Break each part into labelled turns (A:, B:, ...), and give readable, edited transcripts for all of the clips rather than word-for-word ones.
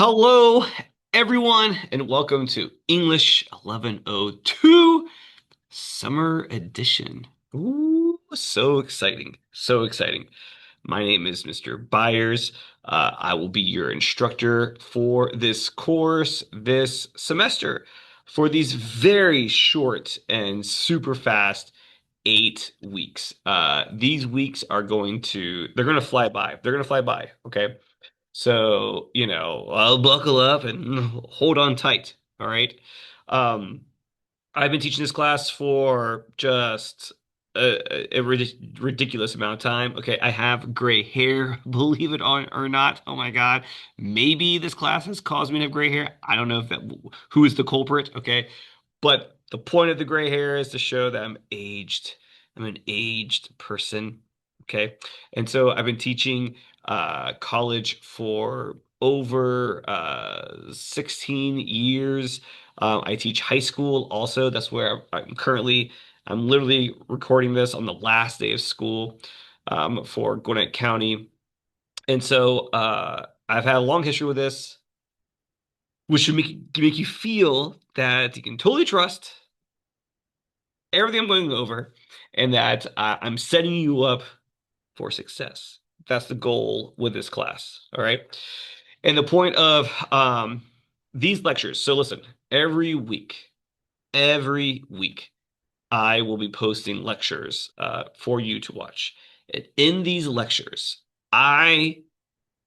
A: Hello, everyone, and welcome to English 1102 Summer Edition. Ooh, so exciting! So exciting. My name is Mr. Byers. I will be your instructor for this course this semester for these very short and super fast 8 weeks. These weeks are they're going to fly by. They're going to fly by, okay? So, I'll buckle up and hold on tight. All right. Um, I've been teaching this class for just a ridiculous amount of time. Okay, I have gray hair, believe it or not. Oh my God. Maybe this class has caused me to have gray hair. I don't know who is the culprit. Okay. But the point of the gray hair is to show that I'm aged. I'm an aged person. Okay. And so I've been teaching college for over 16 years. I teach high school also. That's where I'm currently. I'm literally recording this on the last day of school for Gwinnett County. And so I've had a long history with this, which should make you feel that you can totally trust everything I'm going over, and that I'm setting you up for success. That's the goal with this class. All right. And the point of these lectures. So listen, every week, I will be posting lectures for you to watch. And in these lectures, I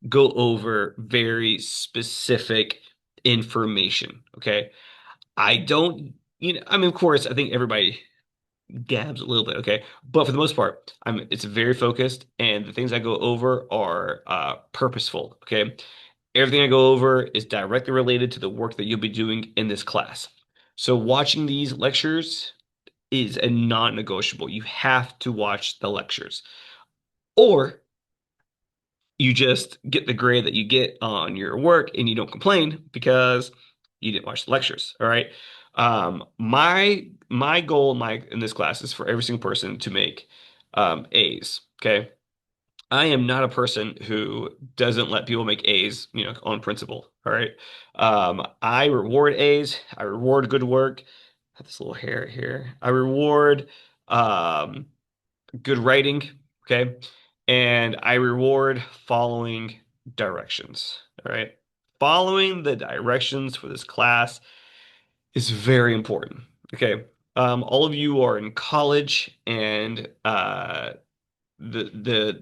A: go over very specific information. Okay. I don't, I mean, of course, I think everybody gabs a little bit, okay? But for the most part, it's very focused, and the things I go over are purposeful, okay? Everything I go over is directly related to the work that you'll be doing in this class. So watching these lectures is a non-negotiable. You have to watch the lectures, or you just get the grade that you get on your work and you don't complain because you didn't watch the lectures. All right. My goal in this class is for every single person to make A's. Okay. I am not a person who doesn't let people make A's, on principle. All right. I reward A's. I reward good work. I have this little hair here. I reward um, good writing, okay? And I reward following directions, all right? Following the directions for this class is very important, okay? All of you are in college, and the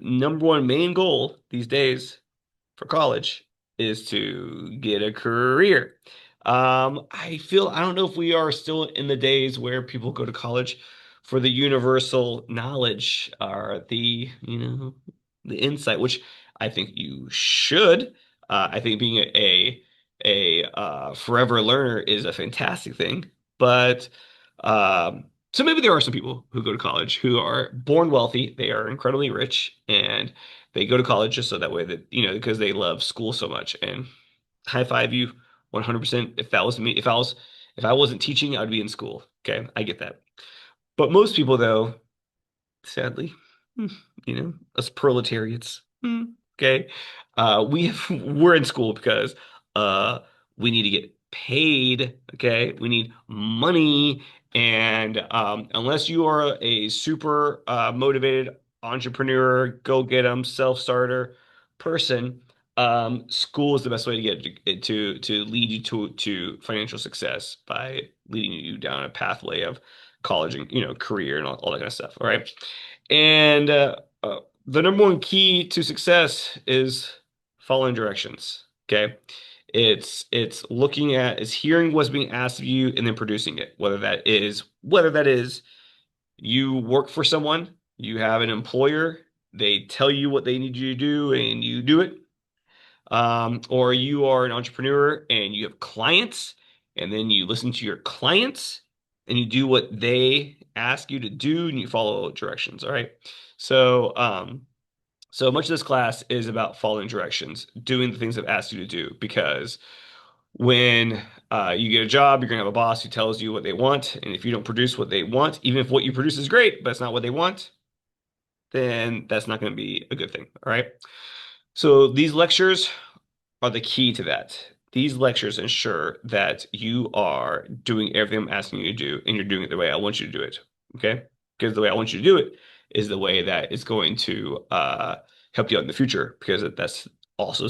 A: number one main goal these days for college is to get a career. I don't know if we are still in the days where people go to college for the universal knowledge or the insight, which I think you should. I think being a forever learner is a fantastic thing. But so maybe there are some people who go to college who are born wealthy, they are incredibly rich, and they go to college just so that way that, because they love school so much. And high five you 100%. If that was me, if I wasn't teaching, I'd be in school. Okay, I get that. But most people, though, sadly, hmm, us proletariats, okay, we're in school because uh, we need to get paid. Okay, we need money, and unless you are a super motivated entrepreneur, go get 'em, self-starter person, school is the best way to get to lead you to financial success by leading you down a pathway of college and career and all that kind of stuff. All right. And the number one key to success is following directions. Okay. It's hearing what's being asked of you and then producing it. Whether that is you work for someone, you have an employer, they tell you what they need you to do and you do it. Or you are an entrepreneur and you have clients, and then you listen to your clients and you do what they ask you to do and you follow directions. All right. So, so much of this class is about following directions, doing the things I've asked you to do, because when you get a job, you're gonna have a boss who tells you what they want, and if you don't produce what they want, even if what you produce is great, but it's not what they want, then that's not going to be a good thing. All right. So these lectures are the key to that. these lectures ensure that you are doing everything I'm asking you to do, and you're doing it the way I want you to do it. Okay? Because the way I want you to do it is the way that is going to help you out in the future, because that's also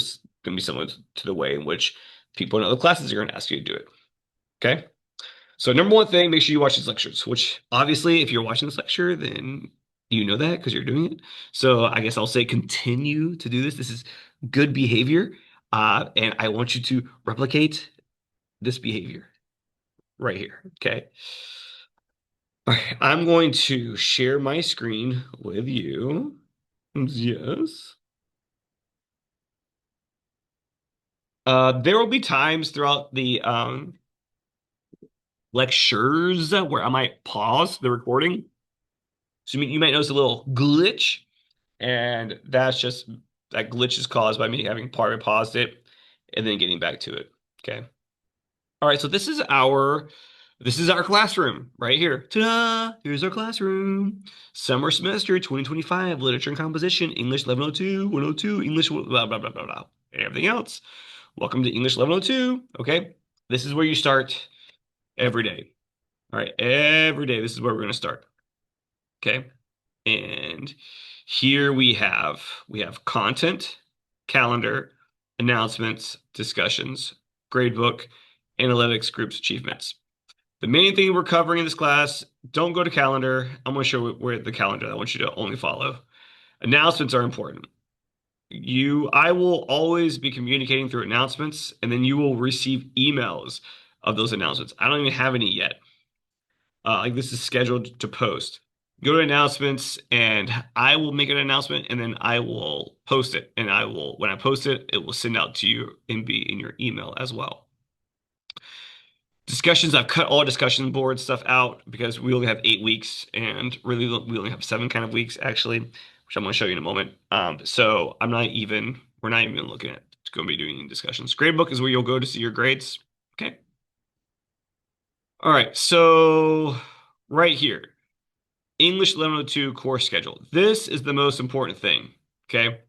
A: going to be similar to the way in which people in other classes are going to ask you to do it. Okay? So number one thing, make sure you watch these lectures, which obviously if you're watching this lecture, then you know that because you're doing it. So I guess I'll say continue to do this. This is good behavior. And I want you to replicate this behavior right here. Okay. All right. I'm going to share my screen with you. Yes. There will be times throughout the lectures where I might pause the recording. So you might notice a little glitch. And that's just that glitch is caused by me having part of it paused it and then getting back to it. Okay. All right. So this is our classroom right here. Ta-da! Here's our classroom. Summer semester 2025, literature and composition, English 1102, 102, English blah blah blah blah blah. And everything else. Welcome to English 1102. Okay. This is where you start every day. All right. Every day. This is where we're going to start. Okay. And here we have content, calendar, announcements, discussions, gradebook, analytics, groups, achievements. The main thing we're covering in this class, don't go to calendar. I'm going to show you where the calendar I want you to only follow. Announcements are important. I will always be communicating through announcements, and then you will receive emails of those announcements. I don't even have any yet. Like this is scheduled to post. Go to announcements, and I will make an announcement, and then I will post it. And when I post it, it will send out to you and be in your email as well. Discussions, I've cut all discussion board stuff out because we only have 8 weeks, and really we only have seven kind of weeks actually, which I'm going to show you in a moment. So we're not even looking at going to be doing discussions. Gradebook is where you'll go to see your grades. Okay. All right. So right here. English 1102 course schedule. This is the most important thing. Okay.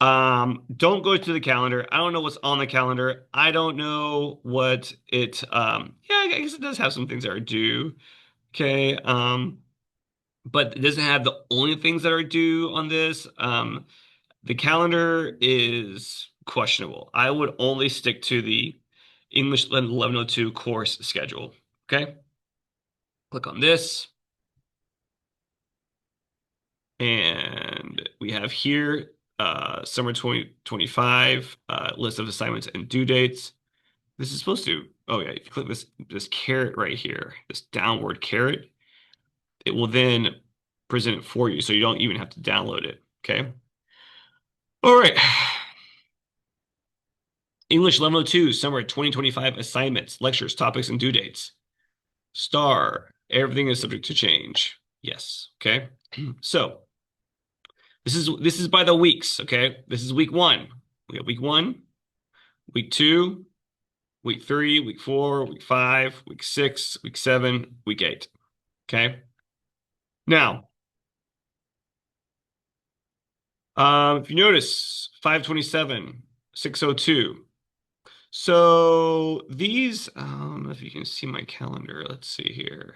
A: Don't go to the calendar. I don't know what's on the calendar. I don't know what yeah, I guess it does have some things that are due. Okay. But it doesn't have the only things that are due on this. The calendar is questionable. I would only stick to the English 1102 course schedule. Okay. Click on this. And we have here summer 2025 list of assignments and due dates. This is supposed to, oh yeah, if you click this caret right here, this downward caret, it will then present it for you, so you don't even have to download it. Okay. All right. English 1102 summer 2025 assignments, lectures, topics, and due dates. Star. Everything is subject to change. Yes. Okay. So this is by the weeks, okay? This is week one. We have week one, week two, week three, week four, week five, week six, week seven, week eight. Okay. Now, if you notice, 527, 602. So these, if you can see my calendar, let's see here.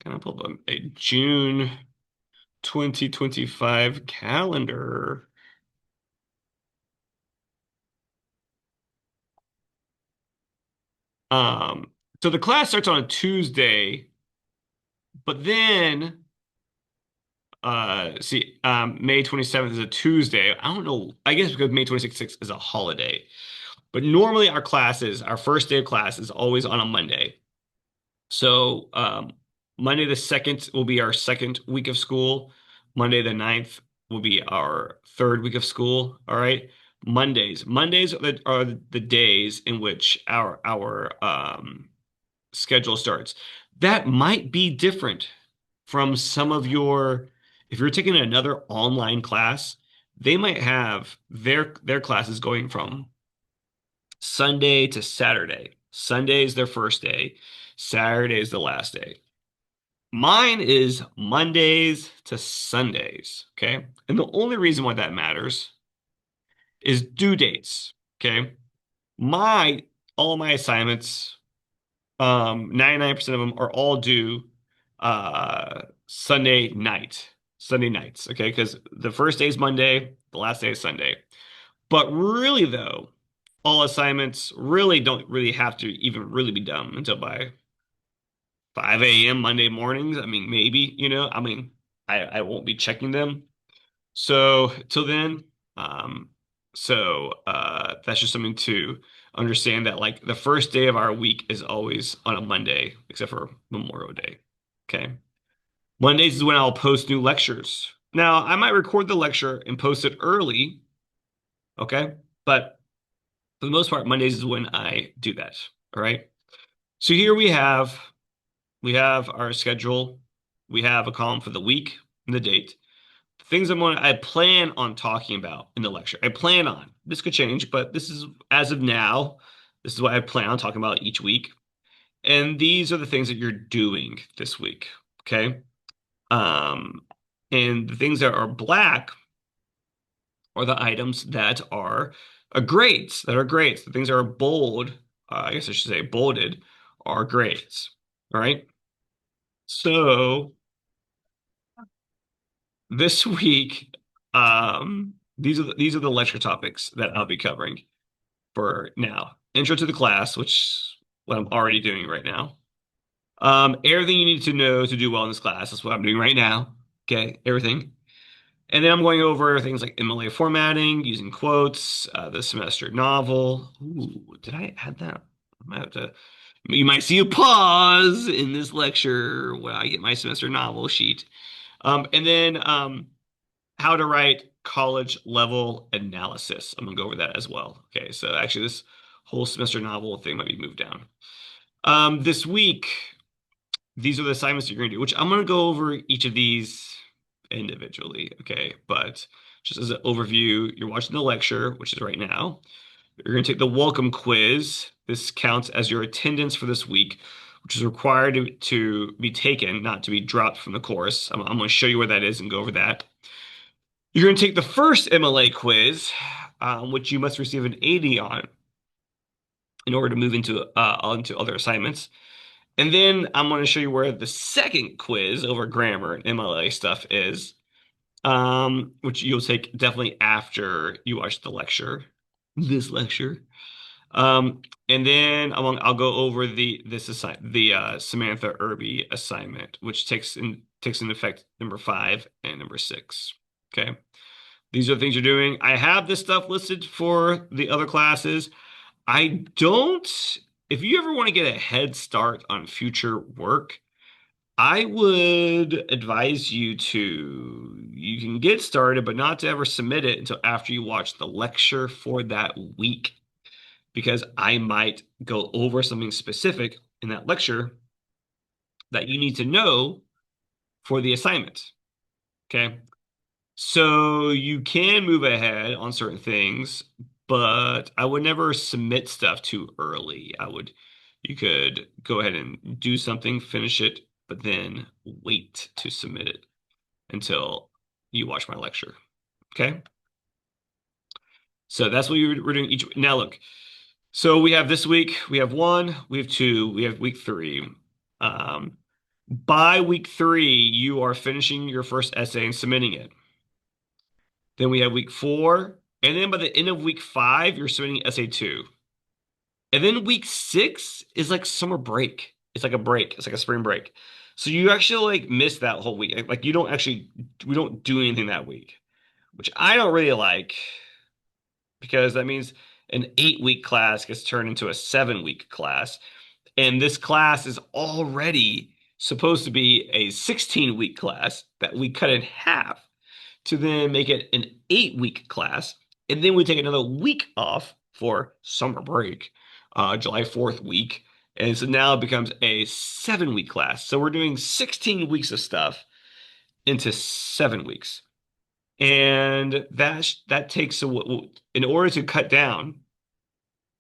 A: Can I pull up a June 2025 calendar? So the class starts on a Tuesday, but then May 27th is a Tuesday. I don't know. I guess because May 26th is a holiday. But normally our first day of class is always on a Monday. So Monday the 2nd will be our second week of school. Monday the 9th will be our third week of school. All right. Mondays are the days in which our schedule starts. That might be different from some of if you're taking another online class, they might have their classes going from Sunday to Saturday. Sunday is their first day. Saturday is the last day. Mine is Mondays to Sundays. Okay. And the only reason why that matters is due dates. Okay. My all my assignments, 99% of them are all due Sunday night. Sunday nights, okay? Because the first day is Monday, the last day is Sunday. But really though, all assignments really don't really have to even really be done until by 5 a.m. Monday mornings. I mean, maybe, I won't be checking them. So till then, um, that's just something to understand that like the first day of our week is always on a Monday, except for Memorial Day. Okay. Mondays is when I'll post new lectures. Now, I might record the lecture and post it early, okay? But for the most part, Mondays is when I do that. All right. So here we have our schedule. We have a column for the week and the date. Things I plan on talking about in the lecture. I plan on. This could change, but this is as of now, this is what I plan on talking about each week. And these are the things that you're doing this week. Okay. Um, and the things that are black are the items that are grades, that are grades. The things that are bold, I guess I should say bolded, are grades. All right. So this week, these are the lecture topics that I'll be covering for now. Intro to the class, which what I'm already doing right now. Everything you need to know to do well in this class. That's what I'm doing right now. Okay, everything. And then I'm going over things like MLA formatting, using quotes, the semester novel. Ooh, did I add that? I might have to. You might see a pause in this lecture when I get my semester novel sheet. And then how to write college level analysis. I'm gonna go over that as well. Okay, so actually this whole semester novel thing might be moved down. This week, these are the assignments you're gonna do, which I'm gonna go over each of these individually. Okay, but just as an overview, you're watching the lecture, which is right now. You're gonna take the welcome quiz. This counts as your attendance for this week, which is required to be taken, not to be dropped from the course. I'm going to show you where that is and go over that. You're going to take the first MLA quiz, which you must receive an 80 on in order to move into other assignments. And then I'm going to show you where the second quiz over grammar and MLA stuff is, which you'll take definitely after you watch the lecture, this lecture. And then I'll go over the Samantha Irby assignment, which takes in effect number 5 and number 6. Okay. These are the things you're doing. I have this stuff listed for the other classes. I don't, if you ever want to get a head start on future work, I would advise you can get started, but not to ever submit it until after you watch the lecture for that week, because I might go over something specific in that lecture that you need to know for the assignment. Okay. So you can move ahead on certain things, but I would never submit stuff too early. You could go ahead and do something, finish it, but then wait to submit it until you watch my lecture. Okay? So that's what we're doing each. Now look, so we have this week, we have 1, we have 2, we have week 3. By week 3, you are finishing your first essay and submitting it. Then we have week 4. And then by the end of week 5, you're submitting essay 2. And then week 6 is like summer break. It's like a break. It's like a spring break. So you actually like miss that whole week. Like we don't do anything that week, which I don't really like because that means an 8-week class gets turned into a 7-week class. And this class is already supposed to be a 16-week class that we cut in half to then make it an 8-week class. And then we take another week off for summer break, July 4th week. And so now it becomes a 7-week class. So we're doing 16 weeks of stuff into 7 weeks. And that takes in order to cut down,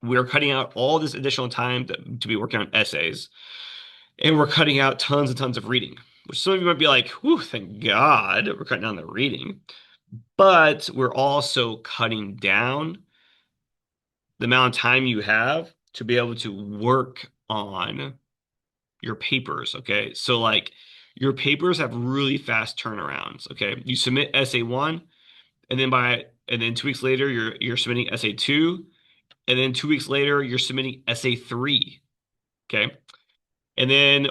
A: we're cutting out all this additional time to be working on essays, and we're cutting out tons and tons of reading, which some of you might be like, whew, thank God we're cutting down the reading. But we're also cutting down the amount of time you have to be able to work on your papers, okay? So like your papers have really fast turnarounds, okay? You submit SA1 and then 2 weeks later you're submitting SA2 and then 2 weeks later you're submitting SA3, okay? And then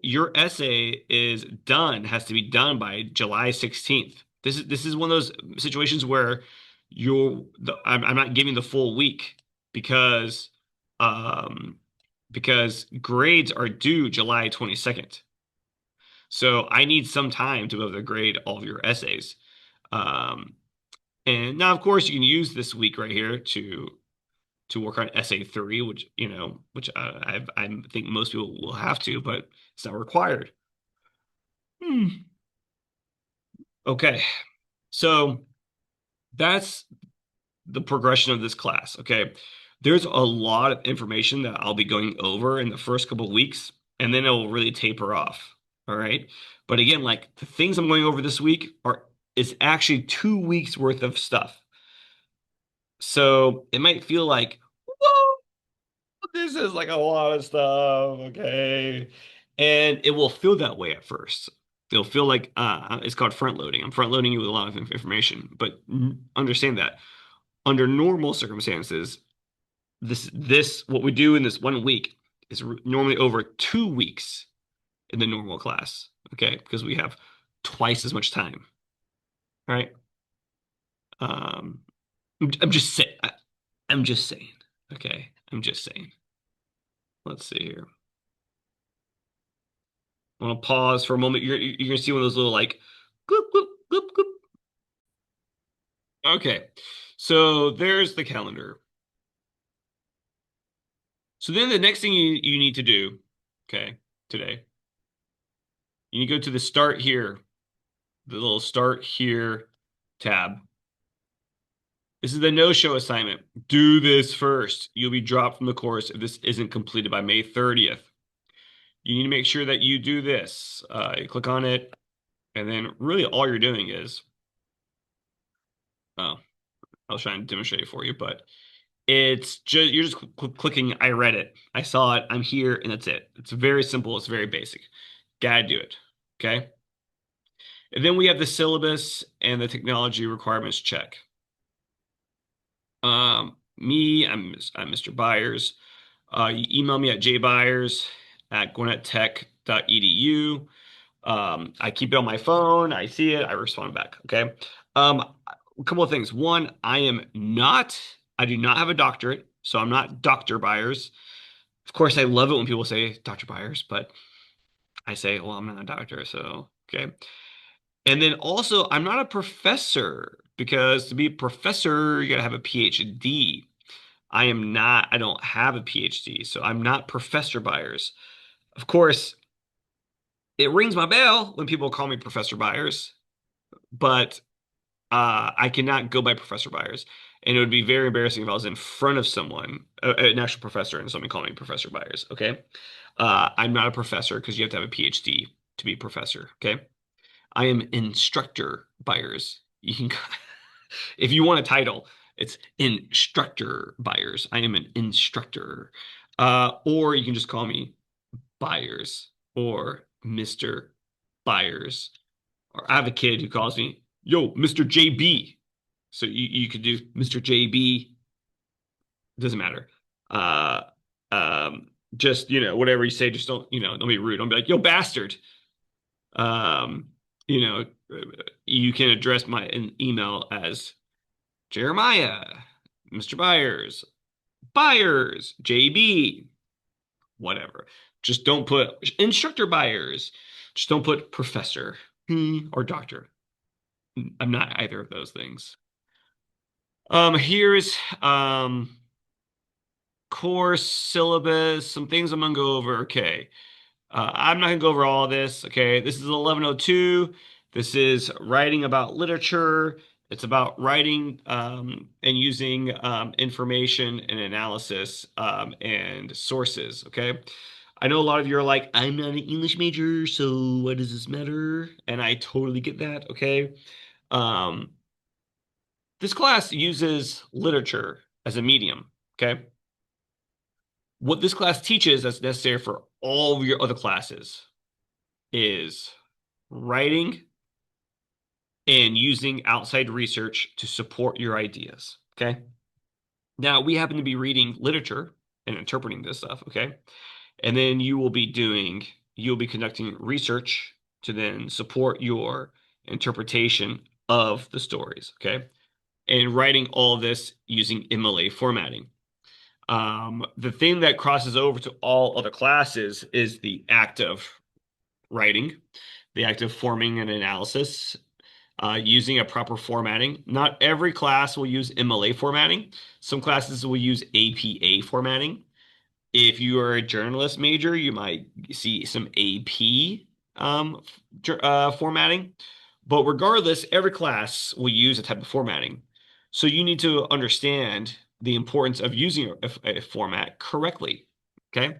A: your essay is done, has to be done by July 16th. This is one of those situations where I'm not giving the full week because um because grades are due July 22nd. So I need some time to be able to grade all of your essays. Um, and now, of course, you can use this week right here to work on essay three, which I think most people will have to, but it's not required. Hmm. Okay, so that's the progression of this class. Okay, there's a lot of information that I'll be going over in the first couple of weeks, and then it will really taper off. All right, but again, like the things I'm going over this week are is actually 2 weeks worth of stuff. So it might feel like, whoa, this is like a lot of stuff, okay? And it will feel that way at first. It'll feel like it's called front loading. I'm front loading you with a lot of information, but understand that under normal circumstances, this what we do in this 1 week is normally over 2 weeks in the normal class, okay? Because we have twice as much time, all right? Um, I'm just saying. I'm just saying. Okay, I'm just saying. Let's see here. I want to pause for a moment. You're gonna see one of those little like, gloop gloop gloop gloop. Okay, so there's the calendar. So then the next thing you need to do, okay, today, you need to go to the start here, the little start here tab. This is the no-show assignment. Do this first. You'll be dropped from the course if this isn't completed by May 30th. You need to make sure that you do this. You click on it, and then really all you're doing is, oh, I was trying to demonstrate it for you, but it's just you're just clicking, I read it, I saw it, I'm here, and that's it. It's very simple, it's very basic. Gotta do it. Okay. And then we have the syllabus and the technology requirements check. I'm Mr. Byers. You email me at jbyers@gwinnettech.edu. I keep it on my phone. I see it. I respond back. Okay. A couple of things. One, I do not have a doctorate, so I'm not Dr. Byers. Of course, I love it when people say Dr. Byers, but I say, well, I'm not a doctor, so okay. And then also, I'm not a professor because to be a professor, you gotta have a PhD. I am not, I don't have a PhD, so I'm not Professor Byers. Of course, it rings my bell when people call me Professor Byers, but I cannot go by Professor Byers. And it would be very embarrassing if I was in front of someone, an actual professor, and someone called me Professor Byers. Okay. I'm not a professor because you have to have a PhD to be a professor. Okay. I am instructor Byers. You can, if you want a title, it's instructor Byers. I am an instructor. Or you can just call me Byers or Mr. Byers. Or I have a kid who calls me, yo, Mr. JB. So you could do Mr. JB, doesn't matter. Uh, just, whatever you say, just don't be rude. Don't be like, yo, bastard. Um, you know, you can address my an email as Jeremiah, Mr. Byers, JB, whatever. Just don't put instructor Byers. Just don't put professor or doctor. I'm not either of those things. Here's course syllabus, some things I'm gonna go over. Okay. I'm not gonna go over all this. Okay. This is 1102. This is writing about literature. It's about writing and using information and analysis and sources. Okay. I know a lot of you are like, I'm not an English major, so what does this matter? And I totally get that. Okay. Um, this class uses literature as a medium. Okay. What this class teaches that's necessary for all of your other classes is writing and using outside research to support your ideas. Okay. Now, we happen to be reading literature and interpreting this stuff. Okay. And then you'll be conducting research to then support your interpretation of the stories. Okay. And writing all of this using MLA formatting. The thing that crosses over to all other classes is the act of writing, the act of forming an analysis, using a proper formatting. Not every class will use MLA formatting. Some classes will use APA formatting. If you are a journalist major, you might see some AP formatting. But regardless, every class will use a type of formatting. So you need to understand the importance of using a format correctly. Okay.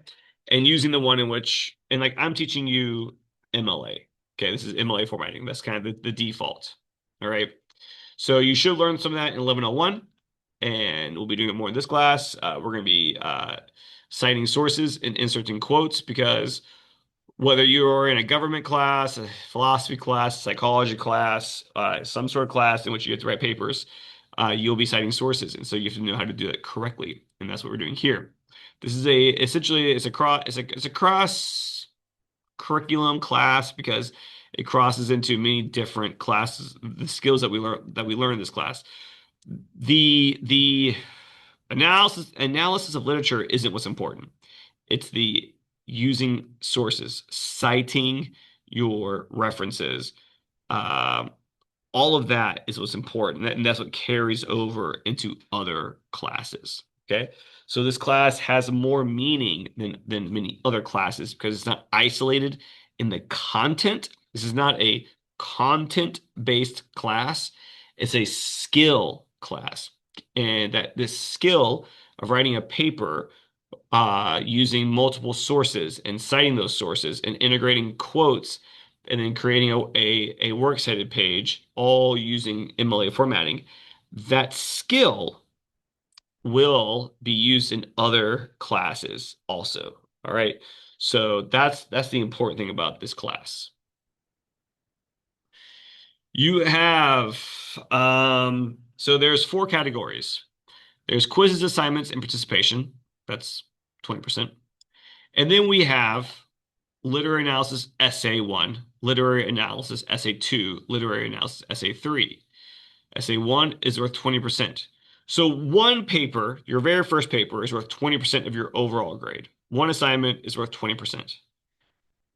A: And using the one in which, and like I'm teaching you MLA. Okay. This is MLA formatting. That's kind of the default. All right. So you should learn some of that in 1101, and we'll be doing it more in this class. We're going to be citing sources and inserting quotes because whether you're in a government class, a philosophy class, psychology class, some sort of class in which you have to write papers, you'll be citing sources, and so you have to know how to do that correctly, and that's what we're doing here. This is essentially it's a cross curriculum class because it crosses into many different classes, the skills that we learn in this class. The analysis of literature isn't what's important. It's the using sources, citing your references. Um, all of that is what's important, and that's what carries over into other classes. Okay, so this class has more meaning than many other classes because it's not isolated in the content. This is not a content-based class. It's a skill class, and that this skill of writing a paper using multiple sources and citing those sources and integrating quotes and then creating a works cited page, all using MLA formatting. That skill will be used in other classes also. All right. So that's the important thing about this class. You have so there's four categories. There's quizzes, assignments, and participation. That's 20%. And then we have literary analysis essay 1, literary analysis essay 2, literary analysis essay 3. Essay 1 is worth 20%. So one paper, your very first paper, is worth 20% of your overall grade. One assignment is worth 20%.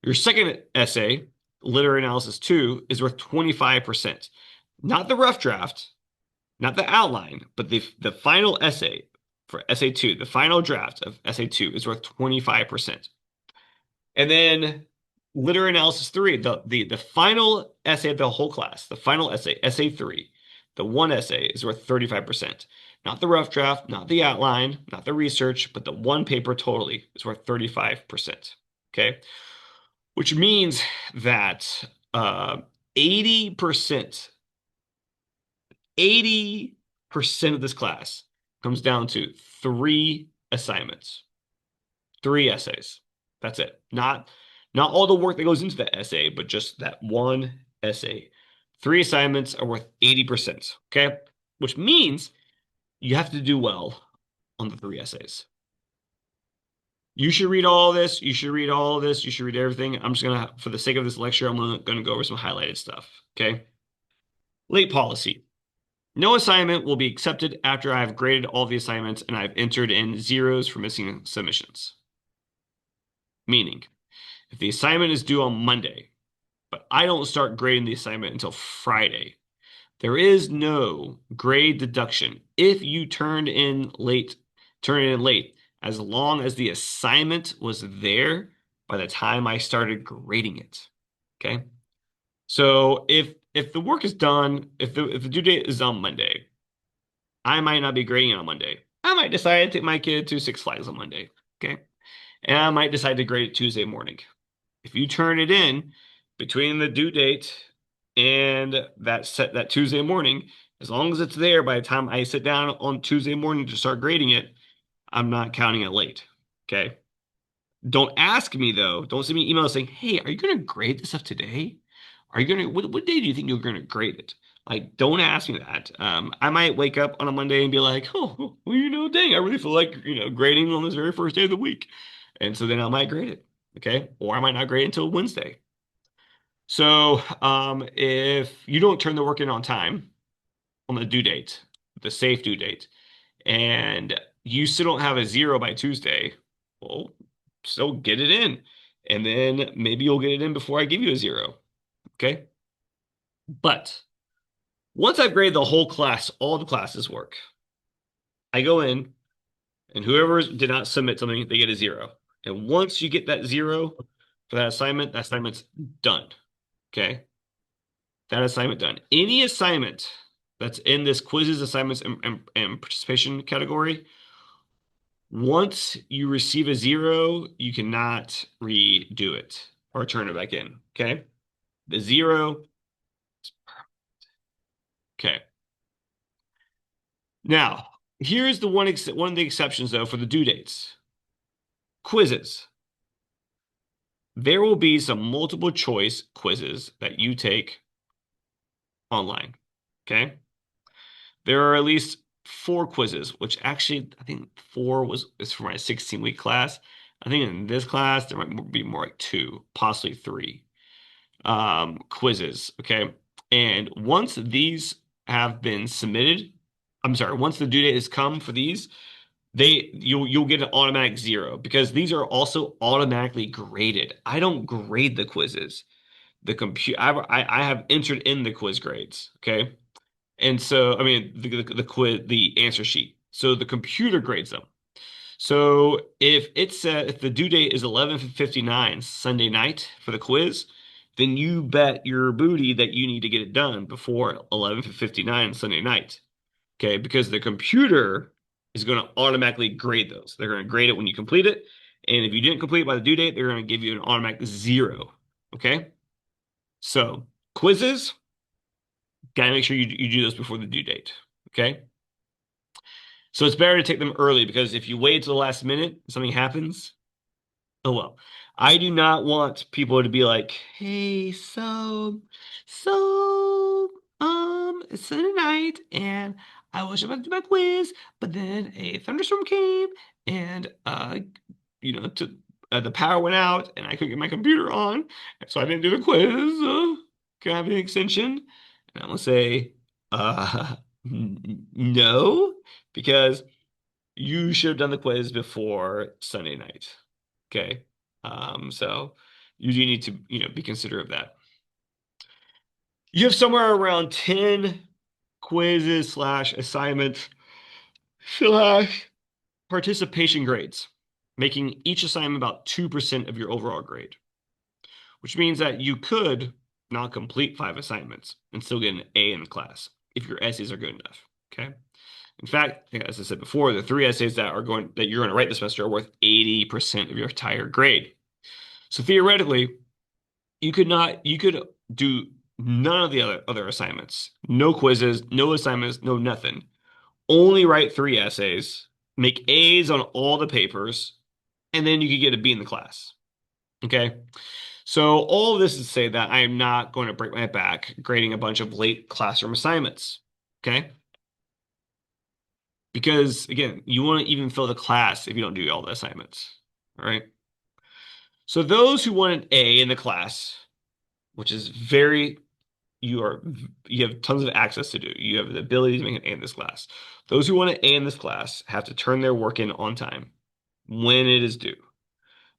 A: Your second essay, literary analysis 2, is worth 25%. Not the rough draft, not the outline, but the final essay for essay 2, the final draft of essay 2 is worth 25%. And then literary analysis 3, the final essay of the whole class, the final essay, essay 3, the one essay is worth 35%. Not the rough draft, not the outline, not the research, but the one paper totally is worth 35%. Okay? Which means that 80%, 80% of this class comes down to three assignments, three essays. That's it. Not all the work that goes into that essay, but just that one essay. Three assignments are worth 80%. Okay? Which means you have to do well on the three essays. You should read all this. You should read all of this. You should read everything. I'm just gonna, for the sake of this lecture, I'm gonna go over some highlighted stuff. Okay? Late policy. No assignment will be accepted after I have graded all the assignments and I've entered in zeros for missing submissions. Meaning, if the assignment is due on Monday, but I don't start grading the assignment until Friday, there is no grade deduction if you turn it in late, as long as the assignment was there by the time I started grading it. Okay? So if the work is done, if the due date is on Monday, I might not be grading it on Monday. I might decide to take my kid to Six Flags on Monday. Okay? And I might decide to grade it Tuesday morning. If you turn it in between the due date and that Tuesday morning, as long as it's there by the time I sit down on Tuesday morning to start grading it, I'm not counting it late. Okay. Don't ask me though. Don't send me an email saying, "Hey, are you going to grade this stuff today? Are you going to what day do you think you're going to grade it?" Like, don't ask me that. I might wake up on a Monday and be like, "Oh, well, dang, I really feel like grading on this very first day of the week," and so then I might grade it. Okay, or I might not grade it until Wednesday. So, if you don't turn the work in on time on the due date, the safe due date, and you still don't have a zero by Tuesday, well, still get it in. And then maybe you'll get it in before I give you a zero. Okay. But once I've graded the whole class, all the classes work, I go in and whoever did not submit something, they get a zero. And once you get that zero for that assignment's done. Okay. That assignment done. Any assignment that's in this quizzes, assignments, and participation category, once you receive a zero, you cannot redo it or turn it back in. Okay. The zero. Okay. Now, here's the one of the exceptions though for the due dates. Quizzes. There will be some multiple choice quizzes that you take online. Okay. There are at least four quizzes, which actually I think four is for my 16-week class. I think in this class there might be more like two, possibly three quizzes. Okay. And once these have been submitted, I'm sorry, once the due date has come for these, you'll get an automatic zero because these are also automatically graded. I don't grade the quizzes. The computer I have entered in the quiz grades. Okay. And so, I mean, the quiz, the answer sheet. So the computer grades them. So if the due date is 11:59 Sunday night for the quiz, then you bet your booty that you need to get it done before 11:59 Sunday night. Okay, because the computer is going to automatically grade those. They're going to grade it when you complete it, and if you didn't complete it by the due date, they're going to give you an automatic zero. Okay, so quizzes, gotta make sure you do those before the due date. Okay. So it's better to take them early because if you wait till the last minute, something happens. Oh well. I do not want people to be like, "Hey, it's Sunday night and I was about to do my quiz, but then a thunderstorm came and to the power went out and I couldn't get my computer on, so I didn't do the quiz. Can I have an extension?" And I'm gonna say, no, because you should have done the quiz before Sunday night. Okay. So you do need to, be considerate of that. You have somewhere around 10 quizzes slash assignments slash participation grades, making each assignment about 2% of your overall grade, which means that you could not complete five assignments and still get an A in the class if your essays are good enough. Okay. In fact, as I said before, the three essays that you're going to write this semester are worth 80% of your entire grade. So theoretically, you could do none of the other assignments. No quizzes, no assignments, no nothing. Only write three essays, make A's on all the papers, and then you could get a B in the class. Okay? So all of this is to say that I am not going to break my back grading a bunch of late classroom assignments. Okay? Because again, you want to even fill the class if you don't do all the assignments. All right. So those who want an A in the class, which is you are you have tons of access to do. You have the ability to make an A in this class. Those who want an A in this class have to turn their work in on time when it is due.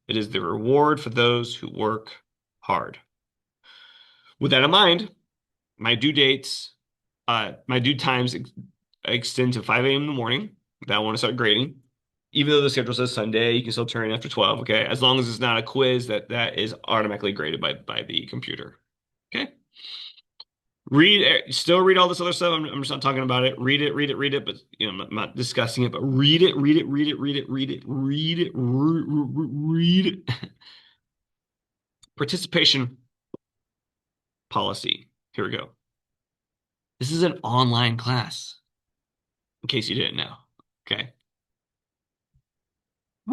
A: It is the reward for those who work hard. With that in mind, my due dates, my due times extend to 5 a.m. in the morning that I want to start grading. Even though the schedule says Sunday, you can still turn in after 12, okay? As long as it's not a quiz that is automatically graded by the computer. Okay? Still read all this other stuff. I'm just not talking about it. Read it, but I'm not discussing it, but read it, read it. Participation policy. Here we go. This is an online class, in case you didn't know. Okay.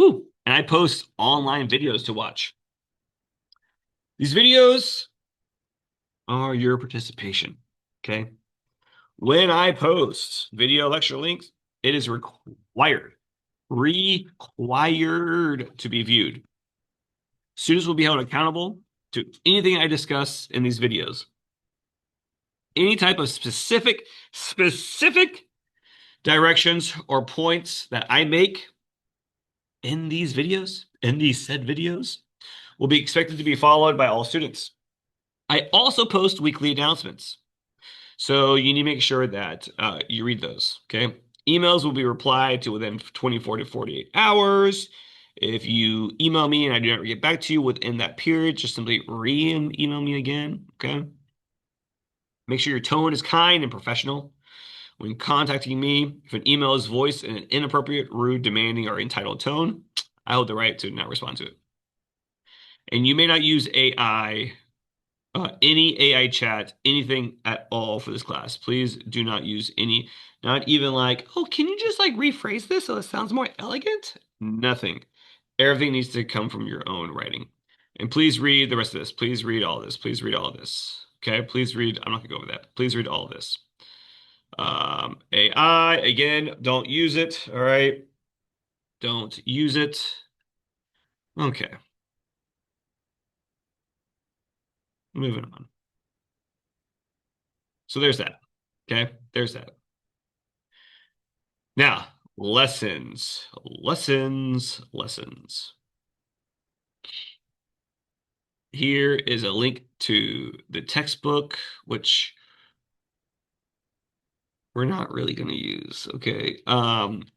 A: Woo! And I post online videos to watch. These videos are your participation. Okay. When I post video lecture links, it is required to be viewed. Students will be held accountable to anything I discuss in these videos. Any type of specific directions or points that I make in these videos, in these said videos, will be expected to be followed by all students. I also post weekly announcements. So you need to make sure that you read those, okay? Emails will be replied to within 24 to 48 hours. If you email me and I do not get back to you within that period, just simply re-email me again, okay? Make sure your tone is kind and professional. When contacting me, if an email is voiced in an inappropriate, rude, demanding, or entitled tone, I hold the right to not respond to it. And you may not use AI, any AI chat, anything at all for this class. Please do not use any, not even like, oh, can you just like rephrase this so it sounds more elegant? Nothing. Everything needs to come from your own writing. And please read the rest of this. Please read all this. Please read all this. Okay, please read. I'm not gonna go over that. Please read all of this. AI, again, don't use it. All right. Don't use it. Okay, moving on. So there's that. Okay, there's that. Now, lessons. Here is a link to the textbook, which we're not really going to use. Okay.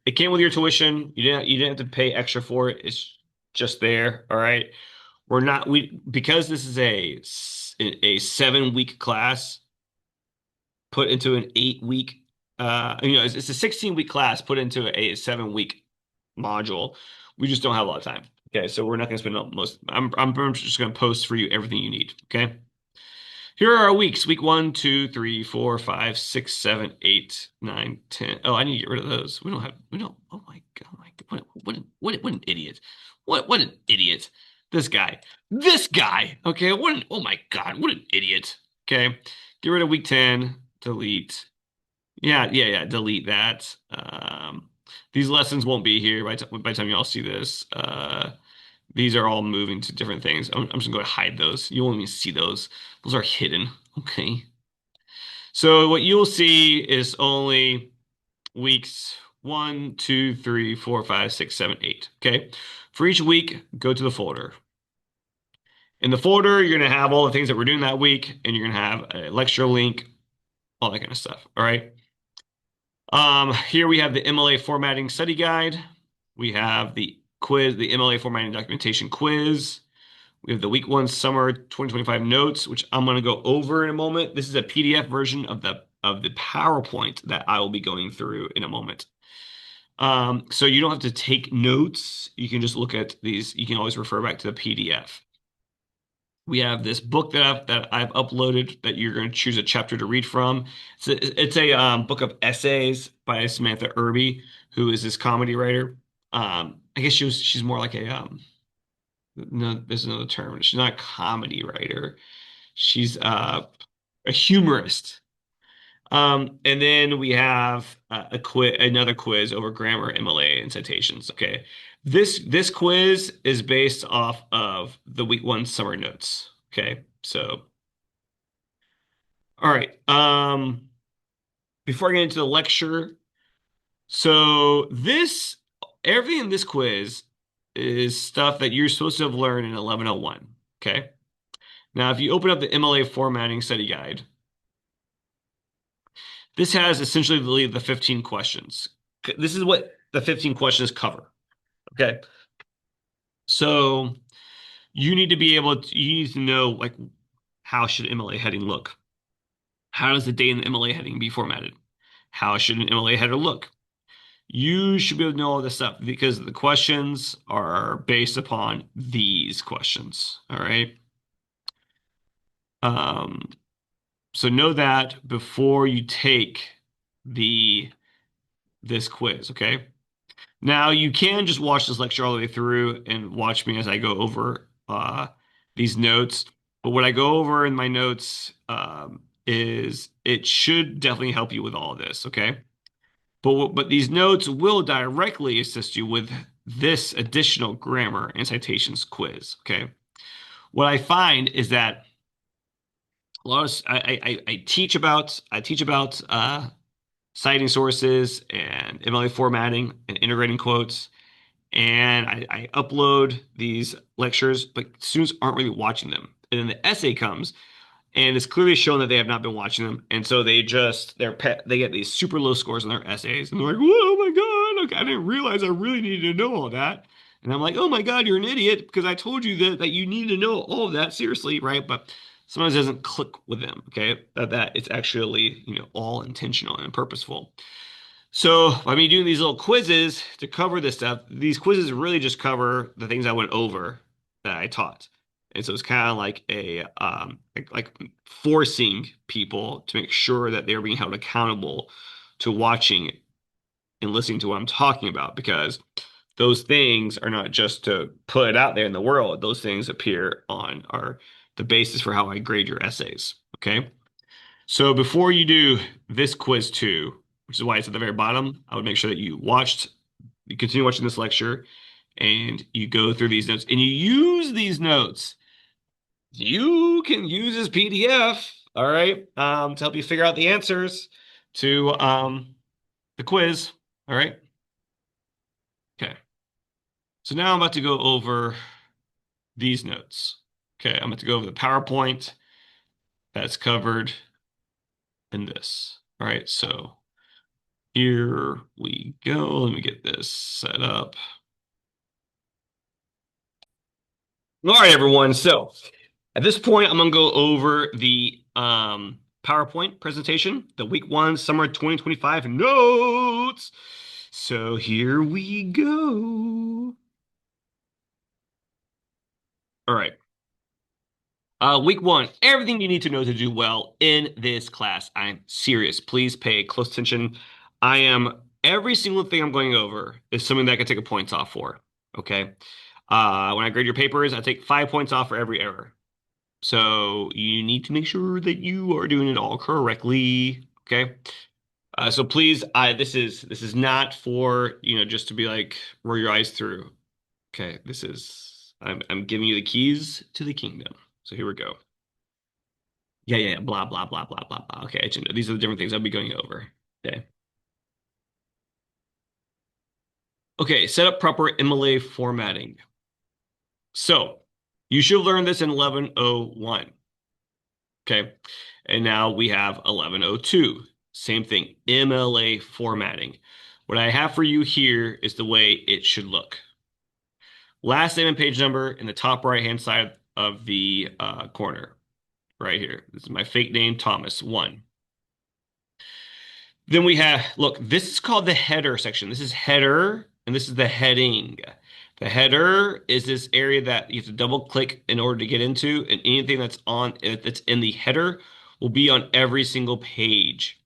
A: It came with your tuition. You didn't have to pay extra for it. It's just there. All right. We're not we because this is a 7 week class put into an 8 week it's a 16 week class put into a 7 week module. We just don't have a lot of time. Okay, so we're not going to spend most. I'm just going to post for you everything you need. Okay. Here are our weeks. Week 1, 2, 3, 4, 5, 6, 7, 8, 9, 10. Oh, I need to get rid of those. We don't. Oh my God. What an idiot. What an idiot. This guy. This guy. Okay. Oh my God. What an idiot. Okay. Get rid of week 10. Delete. Yeah. Delete that. These lessons won't be here by the time you all see this. These are all moving to different things. I'm just going to hide those. You won't even see those. Those are hidden. Okay. So what you'll see is only weeks 1, 2, 3, 4, 5, 6, 7, 8. Okay. For each week, go to the folder. In the folder, you're going to have all the things that we're doing that week, and you're going to have a lecture link, all that kind of stuff. All right. Here we have the MLA formatting study guide. We have the quiz, the MLA formatting documentation quiz. We have the week 1 summer 2025 notes, which I'm going to go over in a moment. This is a PDF version of the PowerPoint that I will be going through in a moment. So you don't have to take notes. You can just look at these. You can always refer back to the PDF. We have this book that I've uploaded that you're going to choose a chapter to read from. It's a book of essays by Samantha Irby, who is this comedy writer. I guess she's more like a no, there's another term. She's not a comedy writer. She's a humorist. And then we have another quiz over grammar, MLA, and citations. Okay, this quiz is based off of the week 1 summer notes. Okay, so all right. Before I get into the lecture, so this everything in this quiz is stuff that you're supposed to have learned in 1101. Okay. Now, if you open up the MLA formatting study guide, this has essentially the 15 questions. This is what the 15 questions cover. Okay. So you need to know like how should MLA heading look? How does the date in the MLA heading be formatted? How should an MLA header look? You should be able to know all this stuff because the questions are based upon these questions. All right. Um, so know that before you take this quiz, okay? Now you can just watch this lecture all the way through and watch me as I go over these notes. But what I go over in my notes is it should definitely help you with all of this, okay? But these notes will directly assist you with this additional grammar and citations quiz, okay? What I find is that a lot of I teach about citing sources and MLA formatting and integrating quotes. And I upload these lectures, but students aren't really watching them. And then the essay comes, and it's clearly shown that they have not been watching them, and so they get these super low scores on their essays, and they're like, "Oh my God, okay, I didn't realize I really needed to know all that." And I'm like, "Oh my God, you're an idiot because I told you that you need to know all of that seriously, right?" But sometimes it doesn't click with them, okay? That it's actually all intentional and purposeful. So by me doing these little quizzes to cover this stuff, these quizzes really just cover the things I went over that I taught. And so it's kind of like like forcing people to make sure that they're being held accountable to watching and listening to what I'm talking about because those things are not just to put it out there in the world. Those things appear on are the basis for how I grade your essays. Okay. So before you do this quiz too, which is why it's at the very bottom, I would make sure that you continue watching this lecture and you go through these notes and you use these notes. You can use this PDF, all right, to help you figure out the answers to the quiz. All right. Okay. So now I'm about to go over these notes. Okay. I'm about to go over the PowerPoint that's covered in this. All right. So here we go. Let me get this set up. All right, everyone. So at this point, I'm going to go over the PowerPoint presentation, the week one summer 2025 notes. So here we go. All right. Week one, everything you need to know to do well in this class. I'm serious. Please pay close attention. Every single thing I'm going over is something that I can take a points off for. Okay. When I grade your papers, I take 5 points off for every error. So you need to make sure that you are doing it all correctly. Okay. So please, this is not for, just to be like roll your eyes through. Okay. I'm giving you the keys to the kingdom. So here we go. Yeah, yeah, yeah, blah, blah, blah, blah, blah, blah. Okay, these are the different things I'll be going over. Okay. Okay, set up proper MLA formatting. So you should have learned this in 1101. Okay. And now we have 1102. Same thing, MLA formatting. What I have for you here is the way it should look. Last name and page number in the top right-hand side of the corner, right here. This is my fake name, Thomas, 1. Then we have, look, this is called the header section. This is header, and this is the heading. The header is this area that you have to double click in order to get into, and anything that's in the header will be on every single page.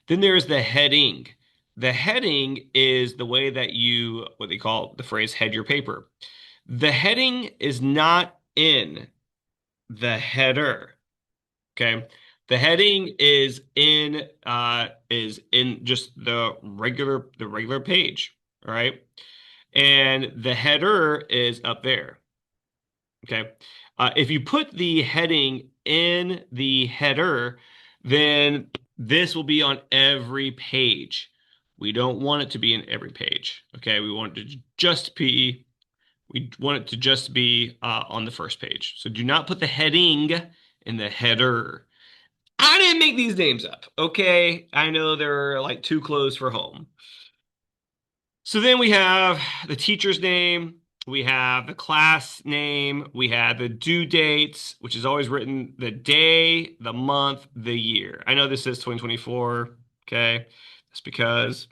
A: Then there's the heading. The heading is the way that what they call the phrase head your paper. The heading is not in the header. Okay. The heading is in just the regular page. All right. And the header is up there. Okay. If you put the heading in the header, then this will be on every page. We don't want it to be in every page. Okay. We want it to just be on the first page. So do not put the heading in the header. I didn't make these names up, okay? I know they're like too close for home. So then we have the teacher's name, we have the class name, we have the due dates, which is always written the day, the month, the year. I know this says 2024, okay? That's because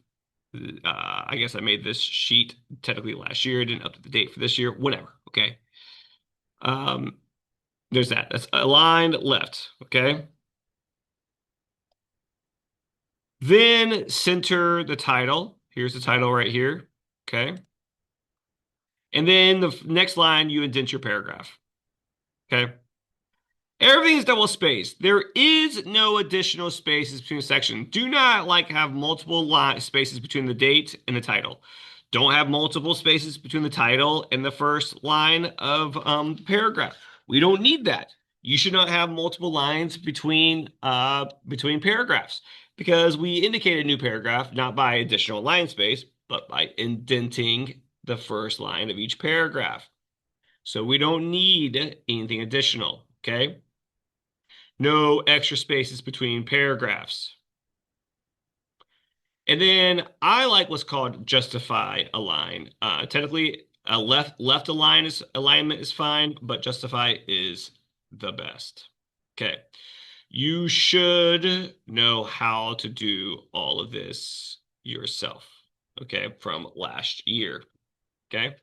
A: I guess I made this sheet technically last year, didn't update the date for this year, whatever, okay? Um, there's that. That's aligned left, okay? Then center the title. Here's the title right here. Okay. And then the next line, you indent your paragraph. Okay. Everything is double spaced. There is no additional spaces between sections. Do not like have multiple spaces between the date and the title. Don't have multiple spaces between the title and the first line of paragraph. We don't need that. You should not have multiple lines between paragraphs because we indicate a new paragraph not by additional line space, but by indenting the first line of each paragraph. So we don't need anything additional, okay? No extra spaces between paragraphs. And then I like what's called justify a line. Technically, a left alignment is fine, but justify is the best. Okay. You should know how to do all of this yourself. Okay, from last year. Okay.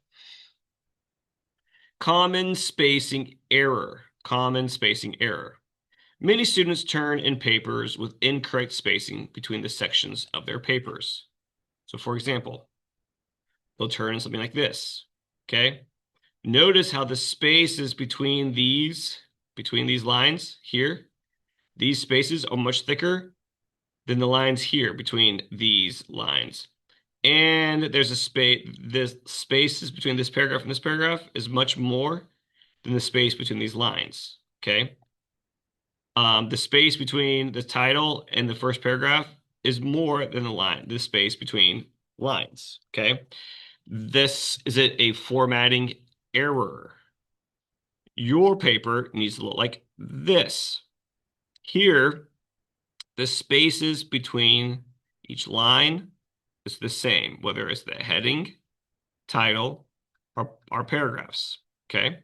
A: Common spacing error. Common spacing error. Many students turn in papers with incorrect spacing between the sections of their papers. So for example, they'll turn in something like this, okay? Notice how the spaces between these lines here, these spaces are much thicker than the lines here between these lines. And there's a space, the spaces between this paragraph and this paragraph is much more than the space between these lines, okay? The space between the title and the first paragraph is more than the space between lines. Okay. This is a formatting error. Your paper needs to look like this. Here, the spaces between each line is the same, whether it's the heading, title, or paragraphs. Okay.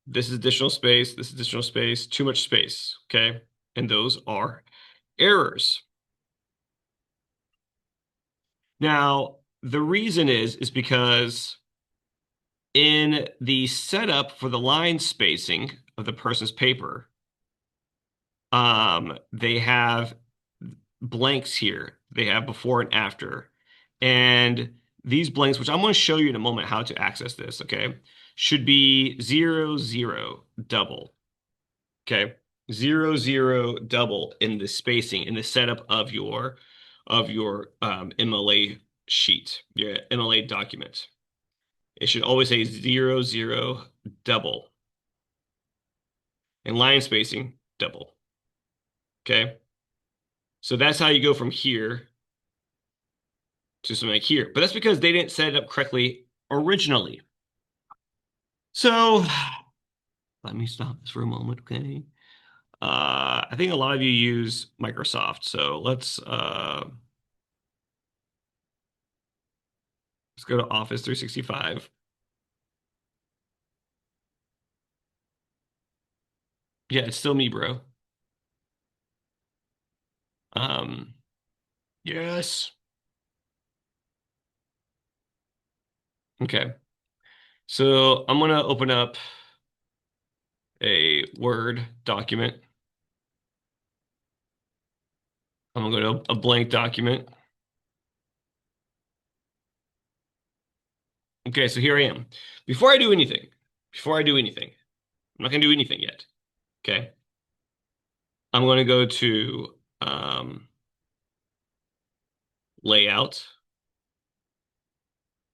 A: This is additional space, this is additional space, too much space. Okay. And those are errors. Now, the reason is because in the setup for the line spacing of the person's paper, they have blanks here. They have before and after. And these blanks, which I'm going to show you in a moment how to access this, okay, should be 0, 0, double. Okay. 0, 0, double in the spacing, in the setup of your MLA sheet, your MLA document. It should always say 0, 0, double. And line spacing, double. Okay. So that's how you go from here to something like here. But that's because they didn't set it up correctly originally. So let me stop this for a moment, okay? I think a lot of you use Microsoft, so let's go to Office 365. Yeah, it's still me, bro. Um, yes. Okay. So I'm gonna open up a Word document. I'm gonna go to a blank document. Okay, so here I am. Before I do anything, I'm not gonna do anything yet. Okay. I'm gonna go to layout.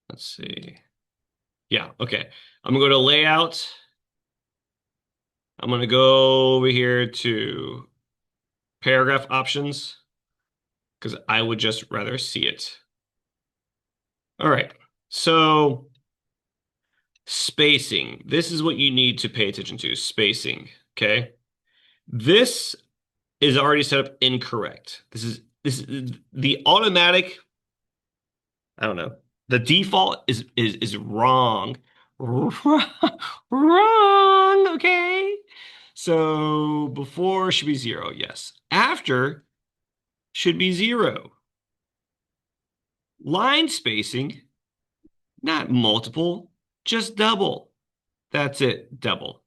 A: Let's see. Yeah, okay. I'm gonna go to layout. I'm gonna go over here to paragraph options because I would just rather see it. All right. So spacing. This is what you need to pay attention to, spacing. Okay. This is already set up incorrect. This is the automatic, I don't know. The default is wrong. Wrong, okay? So before should be 0, yes. After should be 0. Line spacing, not multiple, just double. That's it, double.